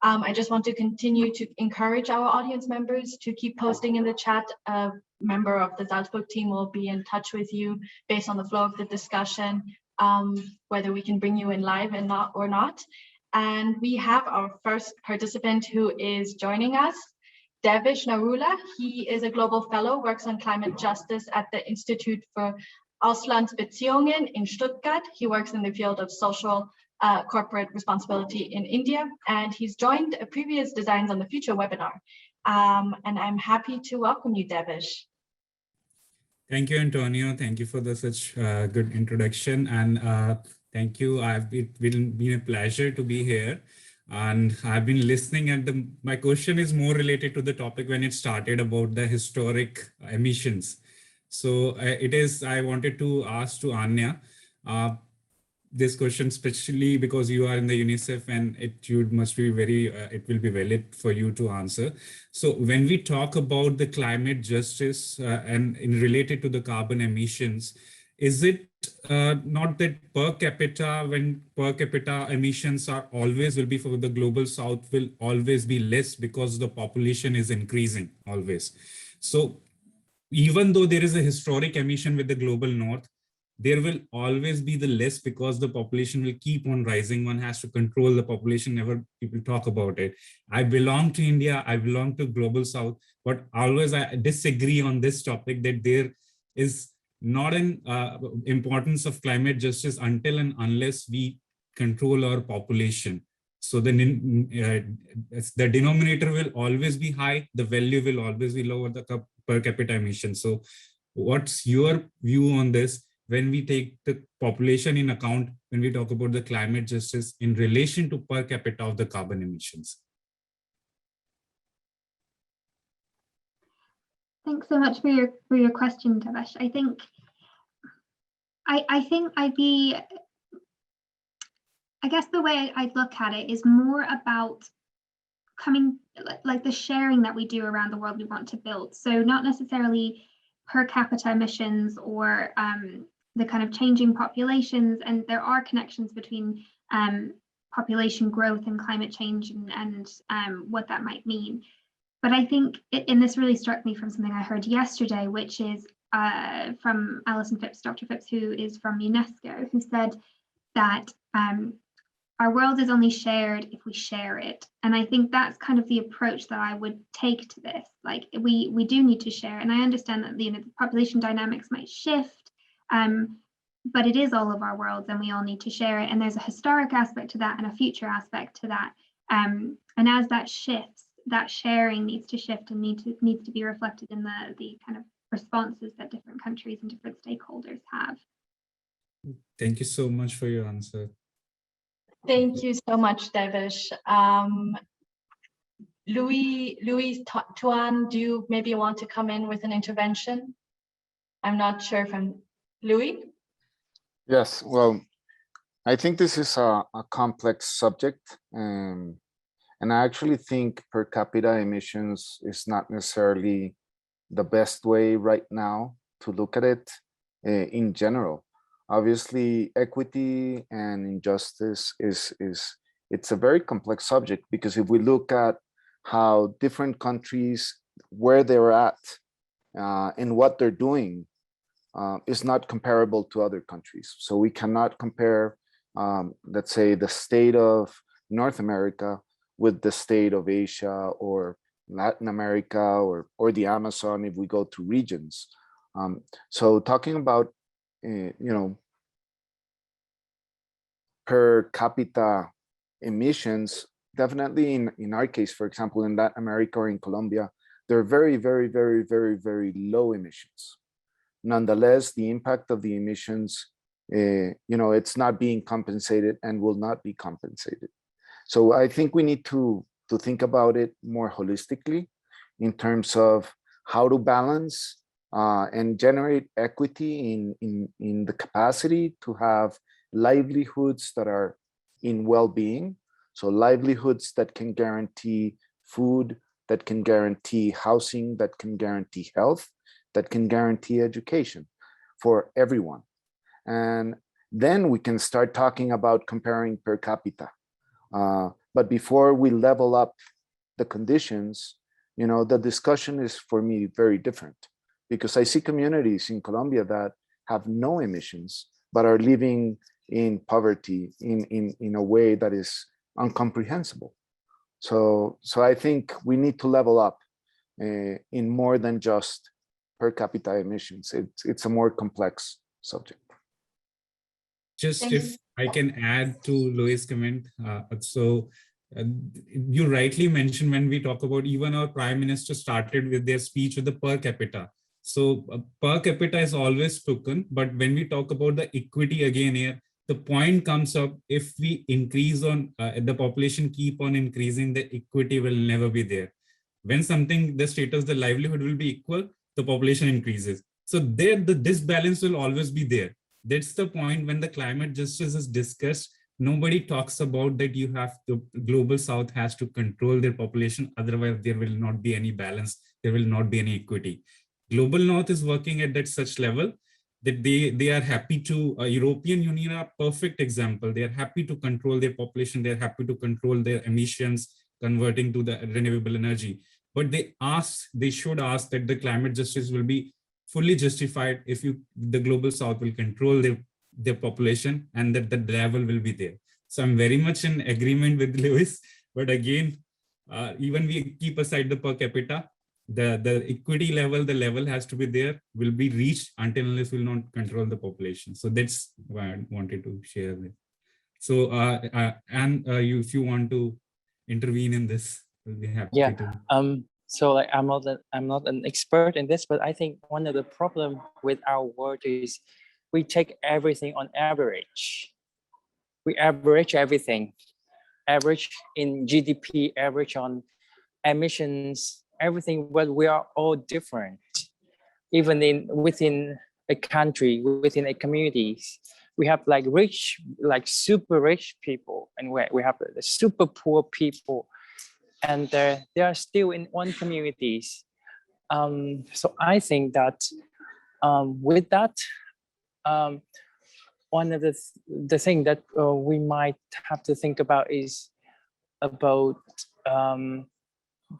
I just want to continue to encourage our audience members to keep posting in the chat. A member of the Salzburg team will be in touch with you based on the flow of the discussion, whether we can bring you in live and or not. And we have our first participant who is joining us, Devish Narula. He is a global fellow, works on climate justice at the Institute for Auslandsbeziehungen in Stuttgart. He works in the field of social corporate responsibility in India, and he's joined a previous Designs on the Future webinar. And I'm happy to welcome you, Devish. Thank you, Antonio. Thank you for the such good introduction, and thank you. It's been a pleasure to be here, and I've been listening. And my question is more related to the topic when it started about the historic emissions. So I wanted to ask to Anya this question, especially because you are in the UNICEF, and it must be very it will be valid for you to answer. So when we talk about the climate justice and in related to the carbon emissions, is it not that per capita, when per capita emissions are always will be for the global south will always be less because the population is increasing always? So even though there is a historic emission with the global north, there will always be the less because the population will keep on rising. One has to control the population, never people talk about it. I belong to India, I belong to global south, but always I disagree on this topic that there is not an importance of climate justice until and unless we control our population. So the denominator will always be high, the value will always be lower, the per capita emission. So what's your view on this when we take the population in account, when we talk about the climate justice in relation to per capita of the carbon emissions? Thanks so much for your question, Devesh. I think I guess the way I'd look at it is more about coming, like the sharing that we do around the world we want to build. So not necessarily per capita emissions or the kind of changing populations, and there are connections between population growth and climate change and what that might mean. But I think, and this really struck me from something I heard yesterday, which is from Alison Phipps, Dr. Phipps, who is from UNESCO, who said that our world is only shared if we share it. And I think that's kind of the approach that I would take to this. Like we do need to share, and I understand that the population dynamics might shift, but it is all of our worlds and we all need to share it. And there's a historic aspect to that and a future aspect to that. And as that shifts, that sharing needs to shift and needs to be reflected in the kind of responses that different countries and different stakeholders have. Thank you so much for your answer. Thank you so much, Devish. Louis Tuan, do you maybe want to come in with an intervention? I'm not sure if I'm Louis. Yes, well, I think this is a complex subject, and I actually think per capita emissions is not necessarily the best way right now to look at it in general. Obviously, equity and injustice it's a very complex subject, because if we look at how different countries, where they're at and what they're doing is not comparable to other countries. So we cannot compare, let's say, the state of North America with the state of Asia or Latin America or the Amazon if we go to regions. So talking about per capita emissions, definitely in our case, for example, in Latin America or in Colombia, they're very, very, very, very, very low emissions. Nonetheless, the impact of the emissions, it's not being compensated and will not be compensated. So I think we need to think about it more holistically in terms of how to balance and generate equity in the capacity to have livelihoods that are in well-being. So livelihoods that can guarantee food, that can guarantee housing, that can guarantee health, that can guarantee education for everyone. And then we can start talking about comparing per capita. But before we level up the conditions, the discussion is for me very different, because I see communities in Colombia that have no emissions, but are living in poverty in a way that is incomprehensible. So I think we need to level up in more than just per capita emissions. It's a more complex subject. Just Thank if I can add to Louis' comment. You rightly mentioned when we talk about even our Prime Minister started with their speech with the per capita. So per capita is always spoken, but when we talk about the equity again here, the point comes up, if we increase on the population keep on increasing, the equity will never be there. When something, the status, the livelihood will be equal, the population increases. So there, the disbalance will always be there. That's the point when the climate justice is discussed. Nobody talks about that you have to, global south has to control their population, otherwise there will not be any balance, there will not be any equity. Global north is working at that such level that they are happy to, European Union are a perfect example. They are happy to control their population, they're happy to control their emissions, converting to the renewable energy. But they should ask that the climate justice will be fully justified if the global south will control their population, and that the level will be there. So I'm very much in agreement with Lewis, but again, even we keep aside the per capita, the equity level, the level has to be there, will be reached until unless we'll not control the population. So that's why I wanted to share this. So if you want to intervene in this, we'll be happy to. So like I'm not an expert in this, but I think one of the problem with our world is we take everything on average. We average everything, average in GDP, average on emissions, everything, but we are all different. Even within a country, within a communities, we have like rich, like super rich people, and we have the super poor people, and they are still in one communities. So I think that with that, one of the thing that we might have to think about is about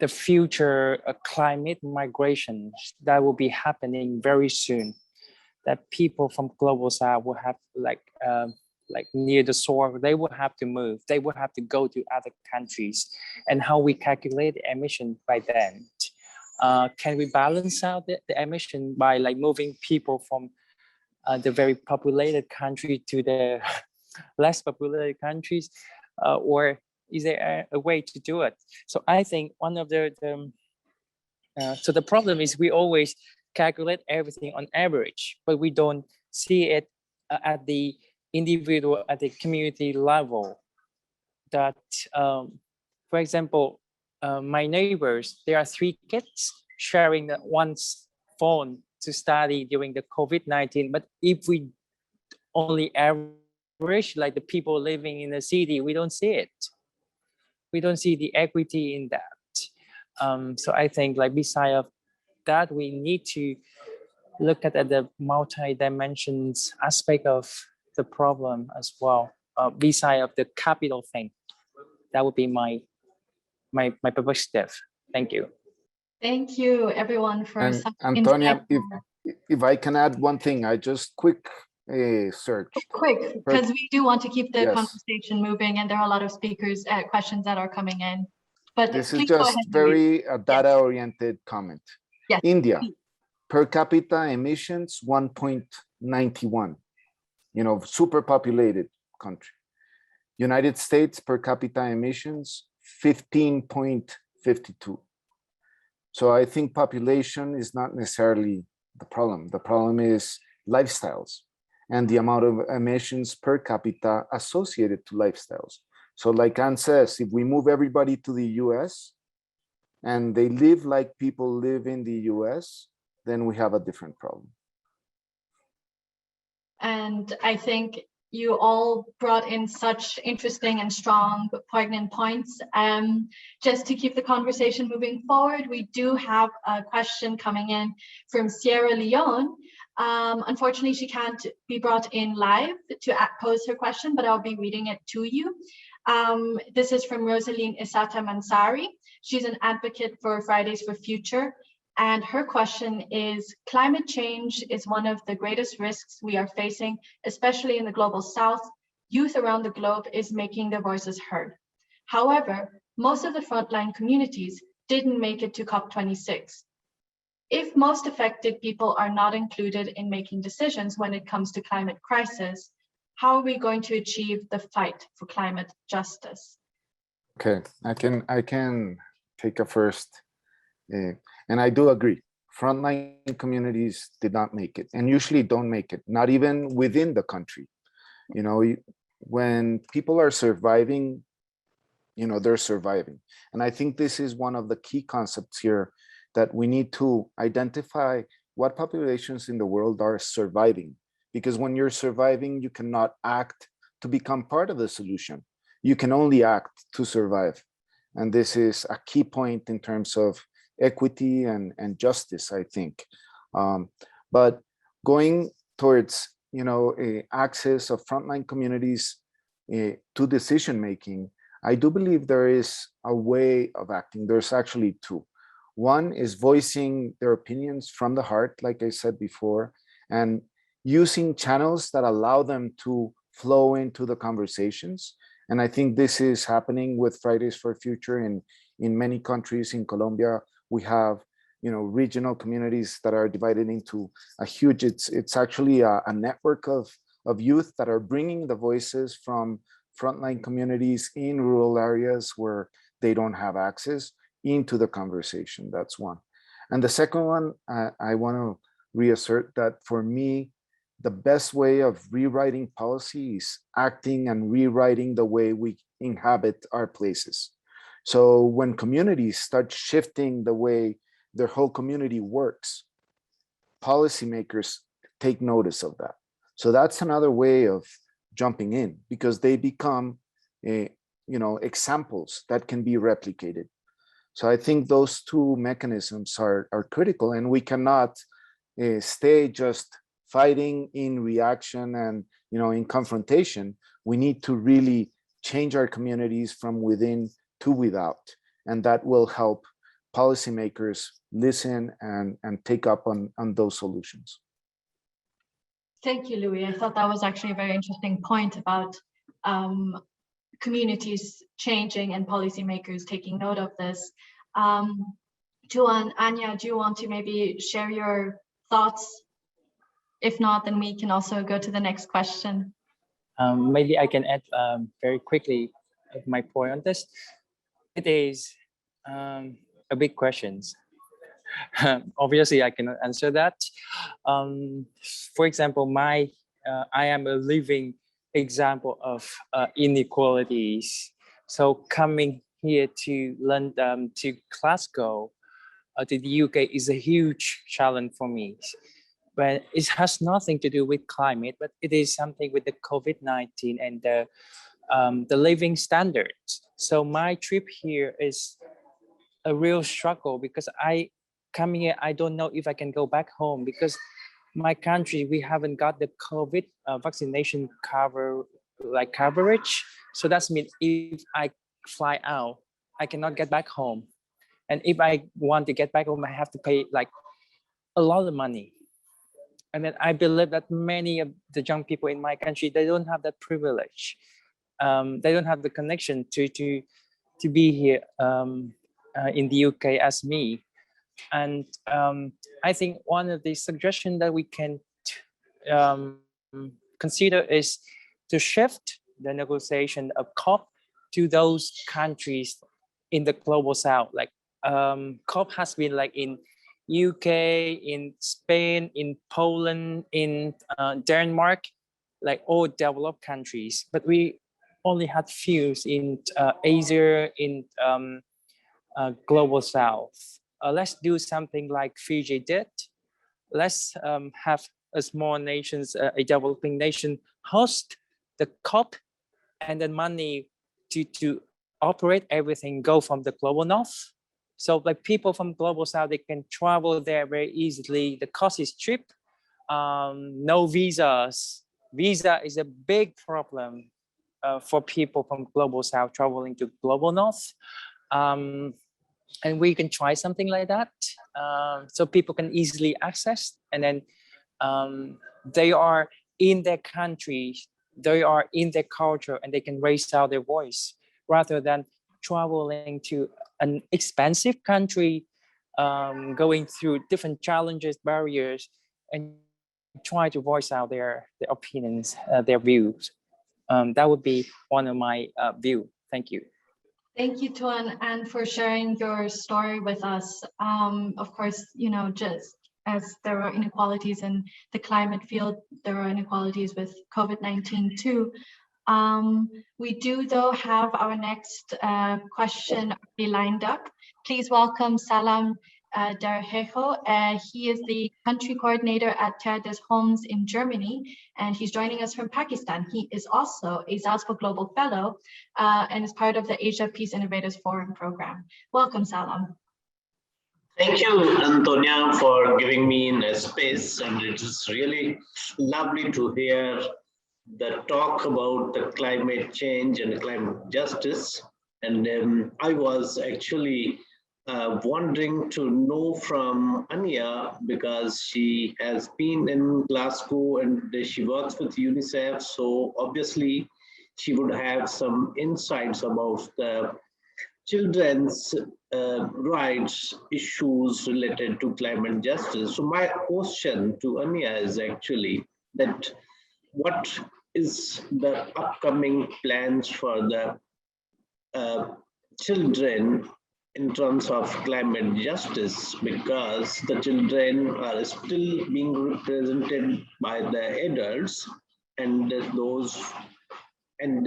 the future climate migration that will be happening very soon. That people from global south will have like near the shore, they will have to move. They will have to go to other countries, and how we calculate the emission by then. Can we balance out the emission by like moving people from the very populated country to the less populated countries, or is there a way to do it? So I think one of so the problem is we always calculate everything on average, but we don't see it at the individual, at the community level. That, for example, my neighbors, there are 3 kids sharing one phone to study during the COVID-19. But if we only average like the people living in the city, we don't see it. We don't see the equity in that. So I think like beside of that, we need to look at the multi-dimensions aspect of the problem as well, beside of the capital thing. That would be my perspective. Thank you. Thank you, everyone, for and such Antonia, insightful. if I can add one thing, I just quick searched. Quick, because we do want to keep the Yes. conversation moving, and there are a lot of speakers questions that are coming in. But This is please go just ahead, very Louise. data-oriented comment. Yes. India, per capita emissions 1.91. Super populated country. United States per capita emissions 15.52. So I think population is not necessarily the problem. The problem is lifestyles and the amount of emissions per capita associated to lifestyles. So like Anne says, if we move everybody to the US and they live like people live in the US, then we have a different problem. And I think you all brought in such interesting and strong, poignant points. Just to keep the conversation moving forward, we do have a question coming in from Sierra Leone. Unfortunately, she can't be brought in live to pose her question, but I'll be reading it to you. This is from Rosaline Isata Mansari. She's an advocate for Fridays for Future. And her question is, climate change is one of the greatest risks we are facing, especially in the global south. Youth around the globe is making their voices heard. However, most of the frontline communities didn't make it to COP26. If most affected people are not included in making decisions when it comes to climate crisis, how are we going to achieve the fight for climate justice? Okay, I can take a first, and I do agree. Frontline communities did not make it, and usually don't make it, not even within the country. You know, when people are surviving, you know, they're surviving. And I think this is one of the key concepts here, that we need to identify what populations in the world are surviving. Because when you're surviving, you cannot act to become part of the solution. You can only act to survive. And this is a key point in terms of equity and justice, I think. But going towards, you know, access of frontline communities to decision making, I do believe there is a way of acting. There's actually two. One is voicing their opinions from the heart, like I said before, and using channels that allow them to flow into the conversations. And I think this is happening with Fridays for Future in many countries. In Colombia, we have, you know, regional communities that are divided into a huge, it's actually a network of youth that are bringing the voices from frontline communities in rural areas where they don't have access into the conversation. That's one. And the second one, I want to reassert that for me, the best way of rewriting policy is acting and rewriting the way we inhabit our places. So when communities start shifting the way their whole community works, policymakers take notice of that. So that's another way of jumping in, because they become, you know, examples that can be replicated. So I think those two mechanisms are critical, and we cannot stay just fighting in reaction and, you know, in confrontation. We need to really change our communities from within to without, and that will help policymakers listen and take up on those solutions. Thank you, Louis. I thought that was actually a very interesting point about communities changing and policymakers taking note of this. Juan, Anya, do you want to maybe share your thoughts? If not, then we can also go to the next question. Maybe I can add very quickly my point on this. It is a big question. Obviously, I cannot answer that. For example, I am a living example of inequalities. So coming here to London, to Glasgow, to the UK is a huge challenge for me. But it has nothing to do with climate, but it is something with the COVID-19 and the living standards. So my trip here is a real struggle, because I come here, I don't know if I can go back home, because my country, we haven't got the COVID vaccination coverage. So that's mean if I fly out, I cannot get back home. And if I want to get back home, I have to pay like a lot of money. And then I believe that many of the young people in my country, they don't have that privilege. They don't have the connection to be here in the UK as me. And I think one of the suggestions that we can consider is to shift the negotiation of COP to those countries in the global south. Like COP has been like in UK, in Spain, in Poland, in Denmark, like all developed countries. But we only had few in Asia, in global south. Let's do something like Fiji did. Let's have a small nations, a developing nation, host the COP, and then money to operate everything go from the global north. So like people from global south, they can travel there very easily. The cost is cheap. No visas. Visa is a big problem for people from global south traveling to global north. And we can try something like that, so people can easily access, and then they are in their country, they are in their culture, and they can raise out their voice rather than traveling to an expensive country, going through different challenges, barriers, and try to voice out their opinions, their views. That would be one of my view. Thank you. Thank you, Tuan, and for sharing your story with us. Of course, you know, just as there are inequalities in the climate field, there are inequalities with COVID-19 too. We do, though, have our next question already lined up. Please welcome Salam Darhejo. He is the country coordinator at Terre des Hommes in Germany, and he's joining us from Pakistan. He is also a Salzburg Global Fellow and is part of the Asia Peace Innovators Forum program. Welcome, Salam. Thank you, Antonia, for giving me in a space, and it is really lovely to hear the talk about the climate change and climate justice. And I was actually wanting to know from Anya, because she has been in Glasgow and she works with UNICEF, so obviously she would have some insights about the children's rights issues related to climate justice. So my question to Anya is actually that what is the upcoming plans for the children in terms of climate justice, because the children are still being represented by the adults and those, and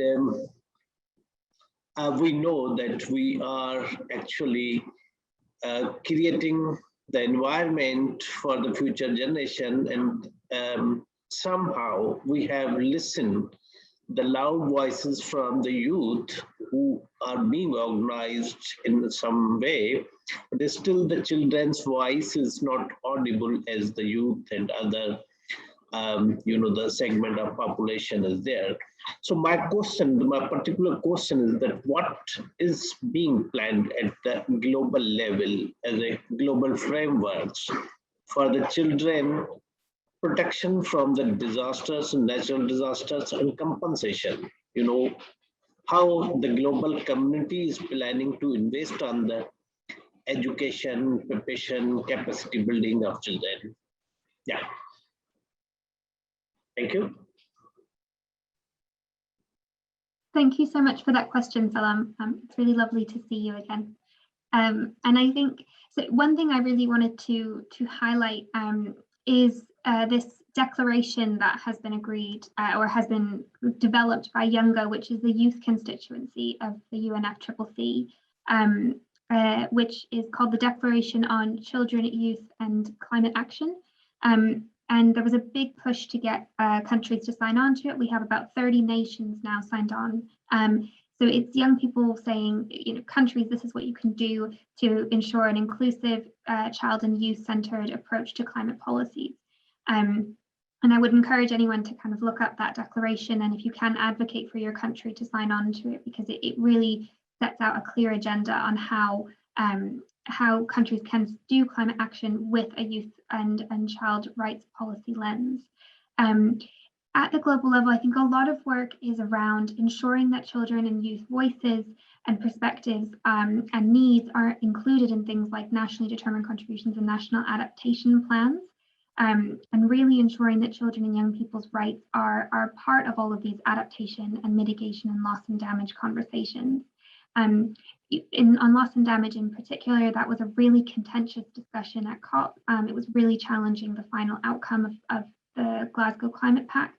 we know that we are actually creating the environment for the future generation, and somehow we have listened the loud voices from the youth who are being organized in some way, but still the children's voice is not audible as the youth and other, the segment of population is there. So my particular question is that what is being planned at the global level as a global frameworks for the children, protection from the disasters, natural disasters, and compensation? How the global community is planning to invest on the education, preparation, capacity building of children. Yeah. Thank you. Thank you so much for that question, Salam. It's really lovely to see you again. And I think so. One thing I really wanted to highlight is this declaration that has been agreed or has been developed by Younga, which is the youth constituency of the UNFCCC, which is called the Declaration on Children, Youth and Climate Action. And there was a big push to get countries to sign on to it. We have about 30 nations now signed on. So it's young people saying, countries, this is what you can do to ensure an inclusive child and youth-centered approach to climate policies. And I would encourage anyone to kind of look up that declaration, and if you can, advocate for your country to sign on to it, because it really sets out a clear agenda on how countries can do climate action with a youth and child rights policy lens. At the global level, I think a lot of work is around ensuring that children and youth voices and perspectives and needs are included in things like nationally determined contributions and national adaptation plans, and really ensuring that children and young people's rights are part of all of these adaptation and mitigation and loss and damage conversations. On loss and damage in particular, that was a really contentious discussion at COP. It was really challenging, the final outcome of the Glasgow Climate Pact.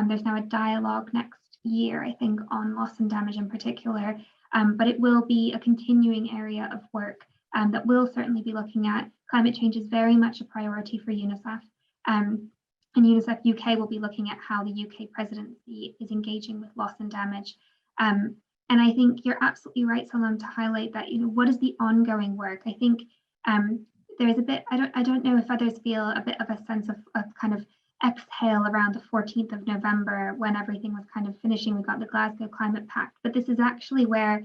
There's now a dialogue next year, I think, on loss and damage in particular, but it will be a continuing area of work that we'll certainly be looking at. Climate change is very much a priority for UNICEF. And UNICEF UK will be looking at how the UK presidency is engaging with loss and damage. And I think you're absolutely right, Salam, to highlight that, what is the ongoing work? I think there's a bit, I don't know if others feel a bit of a sense of kind of exhale around the 14th of November when everything was kind of finishing. We got the Glasgow Climate Pact, but this is actually where,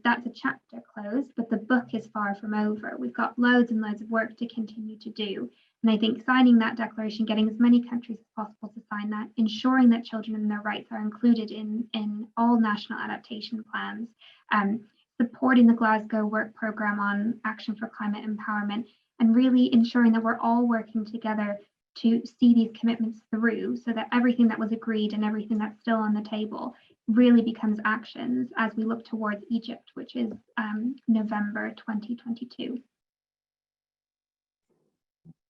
that's a chapter closed, but the book is far from over. We've got loads and loads of work to continue to do. And I think signing that declaration, getting as many countries as possible to sign that, ensuring that children and their rights are included in all national adaptation plans, supporting the Glasgow work programme on action for climate empowerment, and really ensuring that we're all working together to see these commitments through so that everything that was agreed and everything that's still on the table really becomes actions as we look towards Egypt, which is November 2022.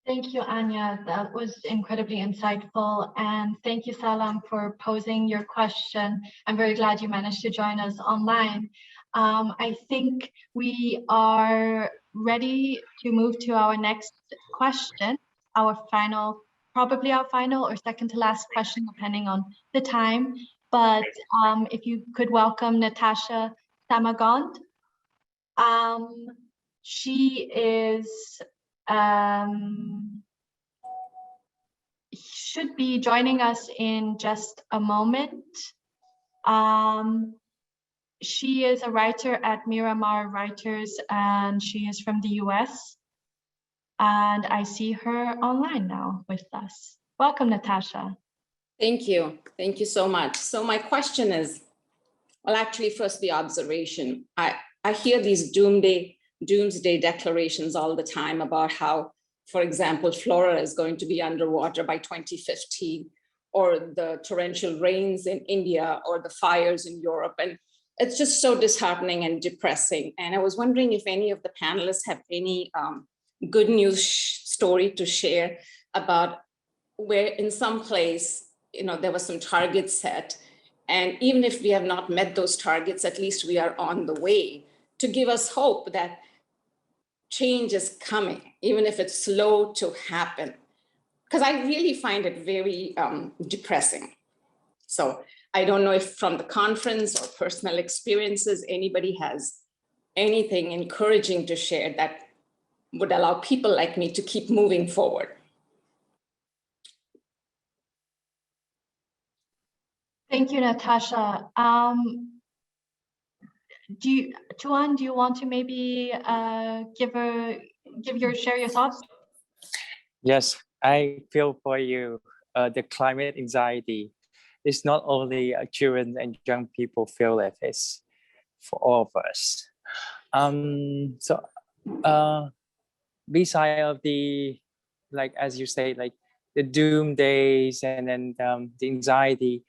Thank you, Anya. That was incredibly insightful. And thank you, Salam, for posing your question. I'm very glad you managed to join us online. I think we are ready to move to our next question, probably our final or second to last question, depending on the time. But if you could welcome Natasha Samagond. She is should be joining us in just a moment. She is a writer at Miramar Writers, and she is from the US. And I see her online now with us. Welcome, Natasha. Thank you. Thank you so much. So my question is, well, actually, first the observation. I hear these doomsday declarations all the time about how, for example, Florida is going to be underwater by 2050, or the torrential rains in India, or the fires in Europe. And it's just so disheartening and depressing. And I was wondering if any of the panelists have any good news story to share about where in some place, there was some targets set. And even if we have not met those targets, at least we are on the way, to give us hope that change is coming, even if it's slow to happen. Because I really find it very depressing. So I don't know if from the conference or personal experiences, anybody has anything encouraging to share that would allow people like me to keep moving forward. Thank you, Natasha. Tuan, do you want to maybe share your thoughts? Yes, I feel for you. The climate anxiety is not only children and young people feel it, it's for all of us. Beside of the, like, as you say, like the doom days and then the anxiety,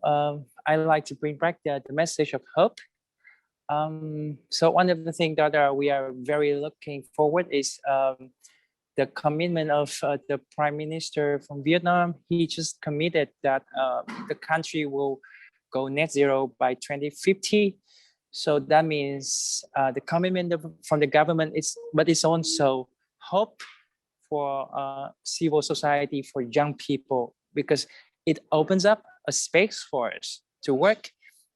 I like to bring back the message of hope. So one of the things that we are very looking forward is the commitment of the Prime Minister from Vietnam. He just committed that the country will go net zero by 2050. So that means the commitment from the government but it's also hope for civil society, for young people, because it opens up a space for us to work,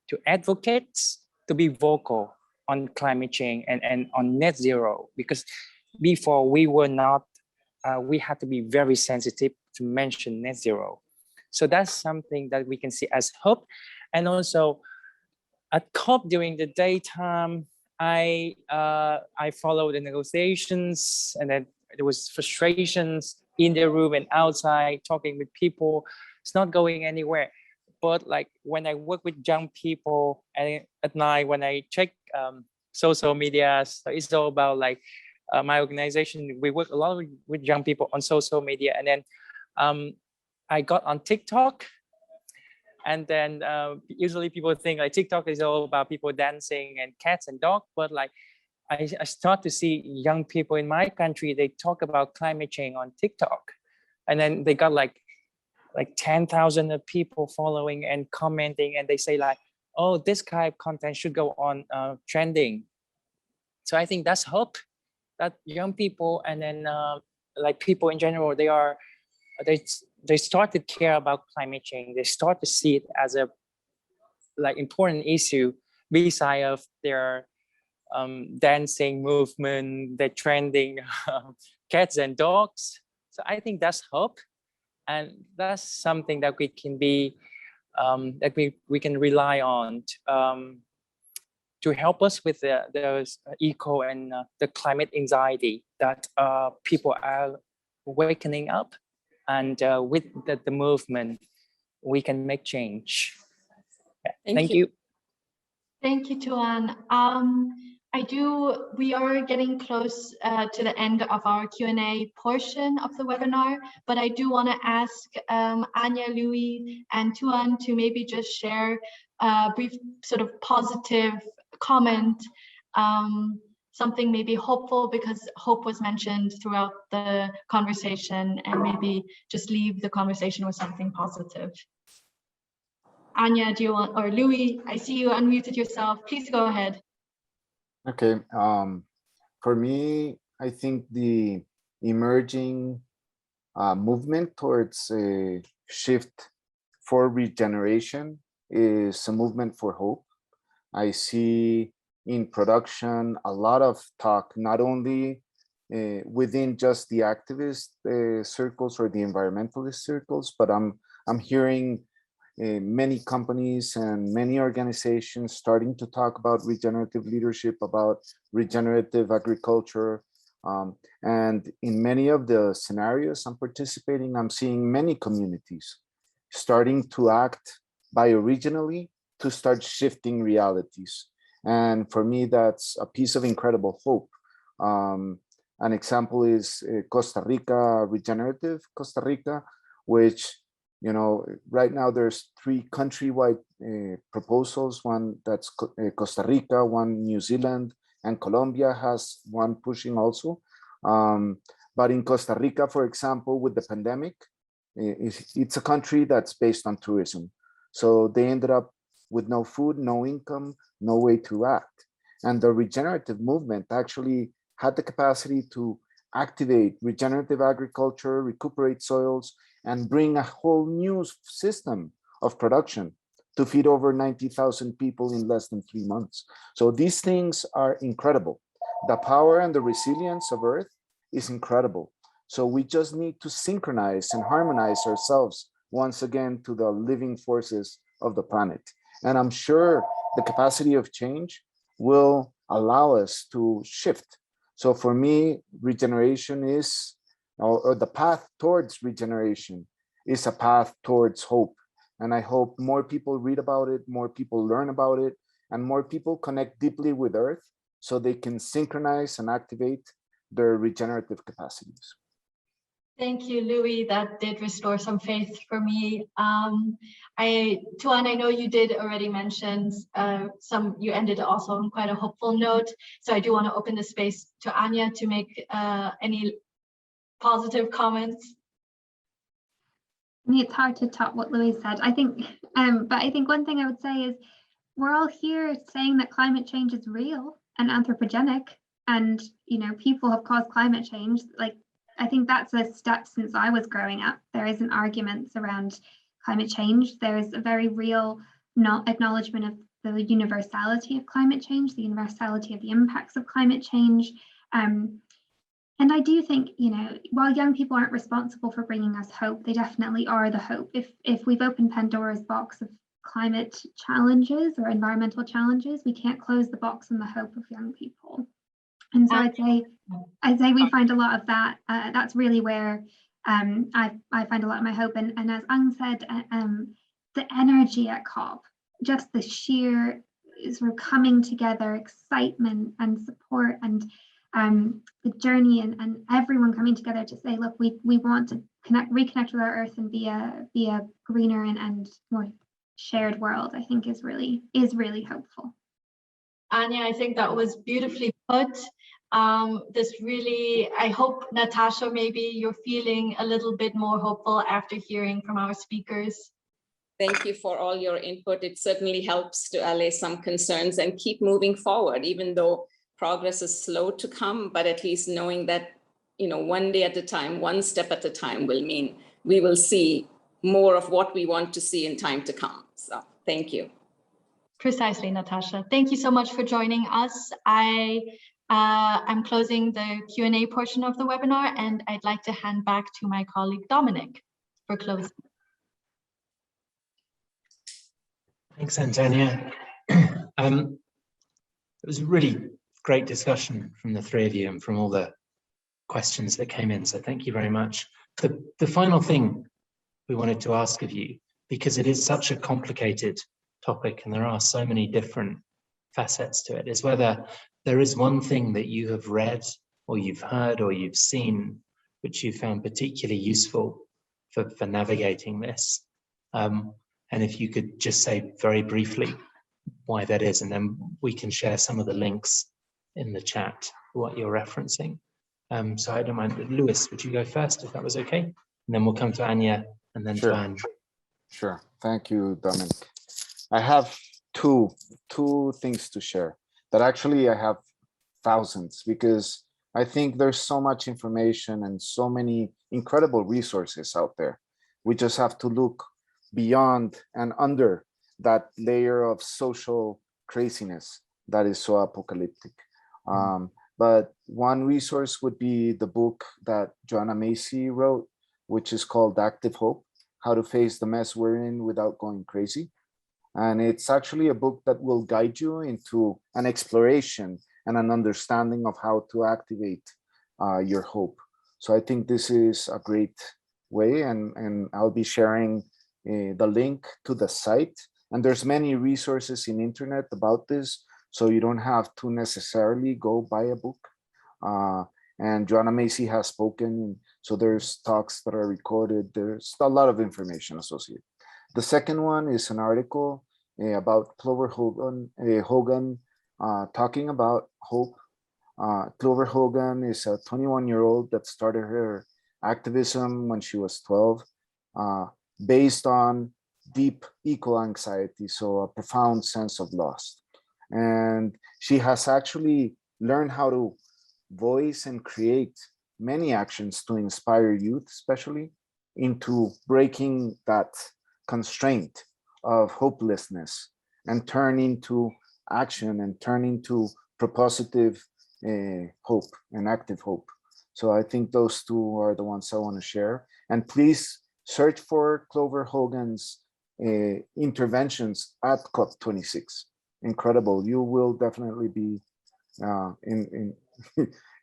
to advocate, to be vocal on climate change and on net zero. Because before we were not, we had to be very sensitive to mention net zero. So that's something that we can see as hope. And also at COP during the daytime, I followed the negotiations, and then there was frustrations in the room and outside talking with people. It's not going anywhere. But like when I work with young people and at night when I check social media, so it's all about like my organization. We work a lot with young people on social media, and then I got on TikTok. And then usually people think like TikTok is all about people dancing and cats and dogs, but like I start to see young people in my country, they talk about climate change on TikTok. And then they got like 10,000 people following and commenting, and they say like, oh, this kind of content should go on trending. So I think that's hope that young people and then like people in general, they start to care about climate change. They start to see it as a like important issue beside of their dancing movement, the trending cats and dogs. So I think that's hope, and that's something that we can be that we can rely on to help us with the eco and the climate anxiety that people are wakening up. And with the movement, we can make change. Yeah. Thank you. Thank you, Tuan. We are getting close to the end of our Q&A portion of the webinar, but I do want to ask Anya, Louis, and Tuan to maybe just share a brief sort of positive comment, something maybe hopeful, because hope was mentioned throughout the conversation, and maybe just leave the conversation with something positive. Anya, do you want, or Louis, I see you unmuted yourself. Please go ahead. Okay, for me, I think the emerging movement towards a shift for regeneration is a movement for hope. I see in production a lot of talk, not only within just the activist circles or the environmentalist circles, but I'm hearing many companies and many organizations starting to talk about regenerative leadership, about regenerative agriculture. And in many of the scenarios I'm participating, I'm seeing many communities starting to act bioregionally to start shifting realities. And for me, that's a piece of incredible hope. An example is Costa Rica, Regenerative Costa Rica, which, you know, right now there's 3 countrywide proposals, one that's Costa Rica, one New Zealand, and Colombia has one pushing also. But in Costa Rica, for example, with the pandemic, it's a country that's based on tourism. So they ended up with no food, no income, no way to act. And the regenerative movement actually had the capacity to activate regenerative agriculture, recuperate soils, and bring a whole new system of production to feed over 90,000 people in less than 3 months. So these things are incredible. The power and the resilience of Earth is incredible. So we just need to synchronize and harmonize ourselves once again to the living forces of the planet. And I'm sure the capacity of change will allow us to shift. So for me, regeneration is, or the path towards regeneration is a path towards hope. And I hope more people read about it, more people learn about it, and more people connect deeply with Earth so they can synchronize and activate their regenerative capacities. Thank you, Louis. That did restore some faith for me. Tuan, I know you did already mention you ended also on quite a hopeful note. So I do want to open the space to Anya to make any positive comments. I mean, it's hard to top what Louis said. I think, but I think one thing I would say is we're all here saying that climate change is real and anthropogenic, and people have caused climate change. Like, I think that's a step since I was growing up. There isn't arguments around climate change. There's a very real acknowledgement of the universality of climate change, the universality of the impacts of climate change. And I do think, while young people aren't responsible for bringing us hope, they definitely are the hope. If we've opened Pandora's box of climate challenges or environmental challenges, we can't close the box on the hope of young people. And so I'd say we find a lot of that. That's really where I find a lot of my hope. And as Ang said, the energy at COP, just the sheer sort of coming together, excitement and support, and the journey, and everyone coming together to say, look, we want to reconnect with our Earth and be a greener and more shared world, I think is really hopeful. Anya, I think that was beautifully put. I hope, Natasha, maybe you're feeling a little bit more hopeful after hearing from our speakers. Thank you for all your input. It certainly helps to allay some concerns and keep moving forward, even though progress is slow to come, but at least knowing that, one day at a time, one step at a time will mean we will see more of what we want to see in time to come. So thank you. Precisely, Natasha. Thank you so much for joining us. I'm closing the Q&A portion of the webinar, and I'd like to hand back to my colleague Dominic for closing. Thanks, Antonia. It was a really great discussion from the 3 of you and from all the questions that came in. So thank you very much. The final thing we wanted to ask of you, because it is such a complicated topic and there are so many different facets to it, is whether there is one thing that you have read or you've heard or you've seen which you found particularly useful for navigating this. And if you could just say very briefly why that is, and then we can share some of the links in the chat for what you're referencing. So I don't mind. Lewis, would you go first if that was okay? And then we'll come to Anya and then Sure. to Anne. Sure. Thank you, Dominic. I have two things to share, but actually I have thousands, because I think there's so much information and so many incredible resources out there. We just have to look beyond and under that layer of social craziness that is so apocalyptic. But one resource would be the book that Joanna Macy wrote, which is called Active Hope: How to Face the Mess We're In Without Going Crazy. And it's actually a book that will guide you into an exploration and an understanding of how to activate your hope. So I think this is a great way, and I'll be sharing the link to the site. And there's many resources in internet about this, so you don't have to necessarily go buy a book. And Joanna Macy has spoken, so there's talks that are recorded. There's a lot of information associated. The second one is an article about Clover Hogan talking about hope. Clover Hogan is a 21-year-old that started her activism when she was 12, based on deep eco-anxiety, so a profound sense of loss. And she has actually learned how to voice and create many actions to inspire youth, especially, into breaking that constraint of hopelessness and turn into action and turn into propositive hope and active hope. So I think those two are the ones I want to share. And please search for Clover Hogan's interventions at COP26. Incredible. You will definitely be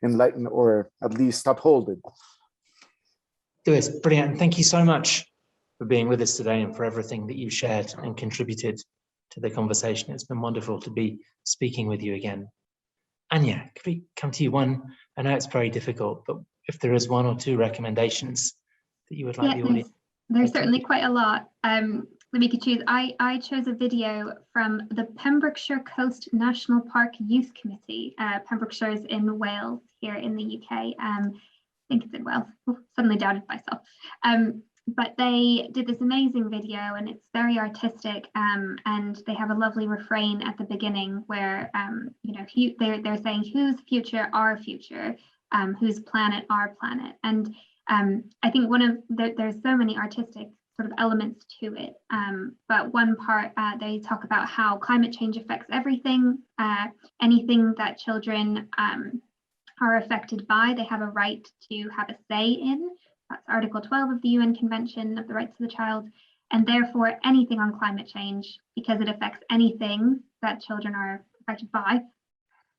enlightened, or at least upholded. Lewis, brilliant. Thank you so much for being with us today and for everything that you shared and contributed to the conversation. It's been wonderful to be speaking with you again. Anya, could we come to you? I know it's very difficult, but if there is one or two recommendations that you would like the audience. There's certainly quite a lot that we could choose. I chose a video from the Pembrokeshire Coast National Park Youth Committee. Pembrokeshire's in Wales here in the UK. I think it's in Wales. Suddenly doubted myself. But they did this amazing video, and it's very artistic. And they have a lovely refrain at the beginning where they're saying, "Whose future? Our future. Whose planet? Our planet." And I think there's so many artistic sort of elements to it. But one part, they talk about how climate change affects everything, anything that children are affected by, they have a right to have a say in. That's Article 12 of the UN Convention of the Rights of the Child. And therefore, anything on climate change, because it affects anything that children are affected by,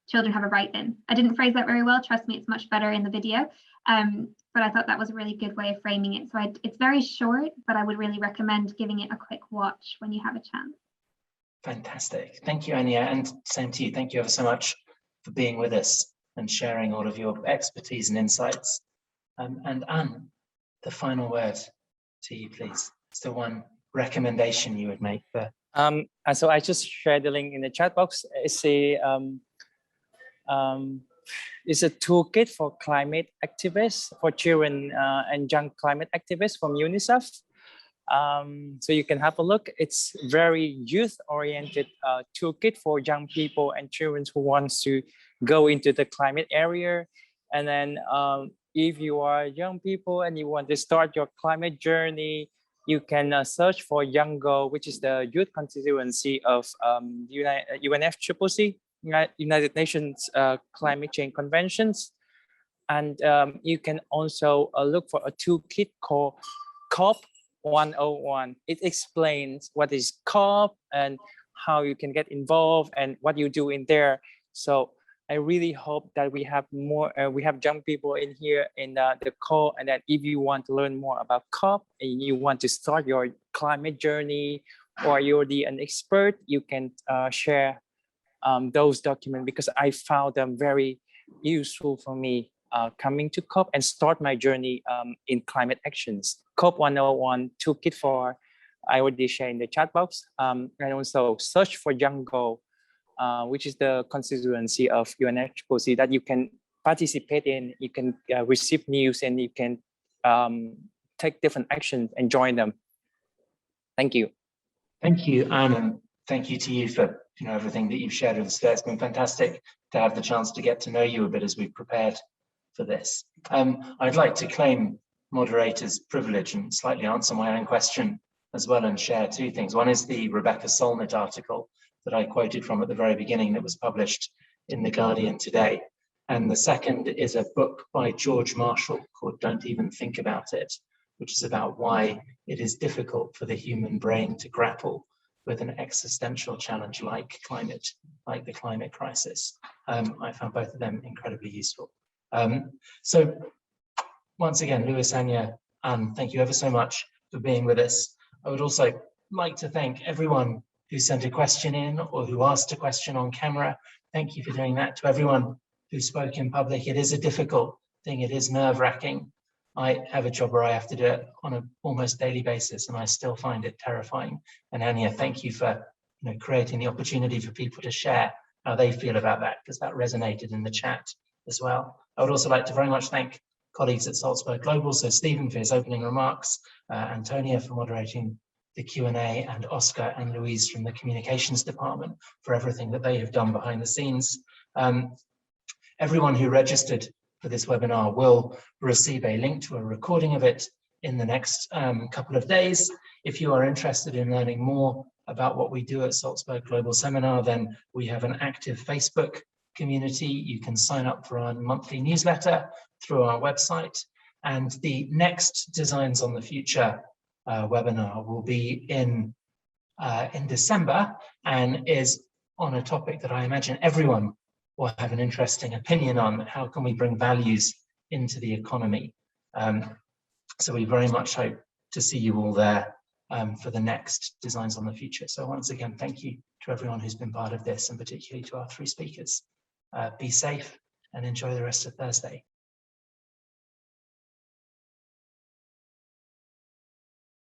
children have a right in. I didn't phrase that very well. Trust me, it's much better in the video. But I thought that was a really good way of framing it. So it's very short, but I would really recommend giving it a quick watch when you have a chance. Fantastic. Thank you, Anya. And same to you. Thank you ever so much for being with us and sharing all of your expertise and insights. And Anne, the final word to you, please. Is there one recommendation you would make there? So I just shared the link in the chat box. It's a toolkit for climate activists, for children and young climate activists from UNICEF. So you can have a look. It's very youth-oriented toolkit for young people and children who wants to go into the climate area. And then if you are young people and you want to start your climate journey, you can search for YoungGo, which is the youth constituency of UNFCCC, United Nations Climate Change Conventions. And you can also look for a toolkit called COP 101. It explains what is COP and how you can get involved and what you do in there. So I really hope that we have more, we have young people in here in the call, and that if you want to learn more about COP and you want to start your climate journey, or you're an expert, you can share those documents because I found them very useful for me coming to COP and start my journey in climate actions. COP 101 Toolkit for, I already shared in the chat box, and also Search for Jungle, which is the constituency of UNHCR that you can participate in, you can receive news, and you can take different actions and join them. Thank you. Thank you, Anne, and thank you to you for everything that you've shared with us today. It's been fantastic to have the chance to get to know you a bit as we've prepared for this. I'd like to claim moderator's privilege and slightly answer my own question as well and share two things. One is the Rebecca Solnit article that I quoted from at the very beginning that was published in The Guardian today. And the second is a book by George Marshall called Don't Even Think About It, which is about why it is difficult for the human brain to grapple with an existential challenge like the climate crisis. I found both of them incredibly useful. So once again, Lewis, Anya, thank you ever so much for being with us. I would also like to thank everyone who sent a question in or who asked a question on camera. Thank you for doing that. To everyone who spoke in public, it is a difficult thing. It is nerve-wracking. I have a job where I have to do it on an almost daily basis, and I still find it terrifying. And Anya, thank you for creating the opportunity for people to share how they feel about that, because that resonated in the chat as well. I would also like to very much thank colleagues at Salzburg Global, so Stephen for his opening remarks, Antonia for moderating the Q&A, and Oscar and Louise from the communications department for everything that they have done behind the scenes. Everyone who registered for this webinar will receive a link to a recording of it in the next couple of days. If you are interested in learning more about what we do at Salzburg Global Seminar, then we have an active Facebook community. You can sign up for our monthly newsletter through our website. And the next Designs on the Future webinar will be in December and is on a topic that I imagine everyone will have an interesting opinion on. How can we bring values into the economy? So we very much hope to see you all there for the next Designs on the Future. So once again, thank you to everyone who's been part of this, and particularly to our three speakers. Be safe and enjoy the rest of Thursday.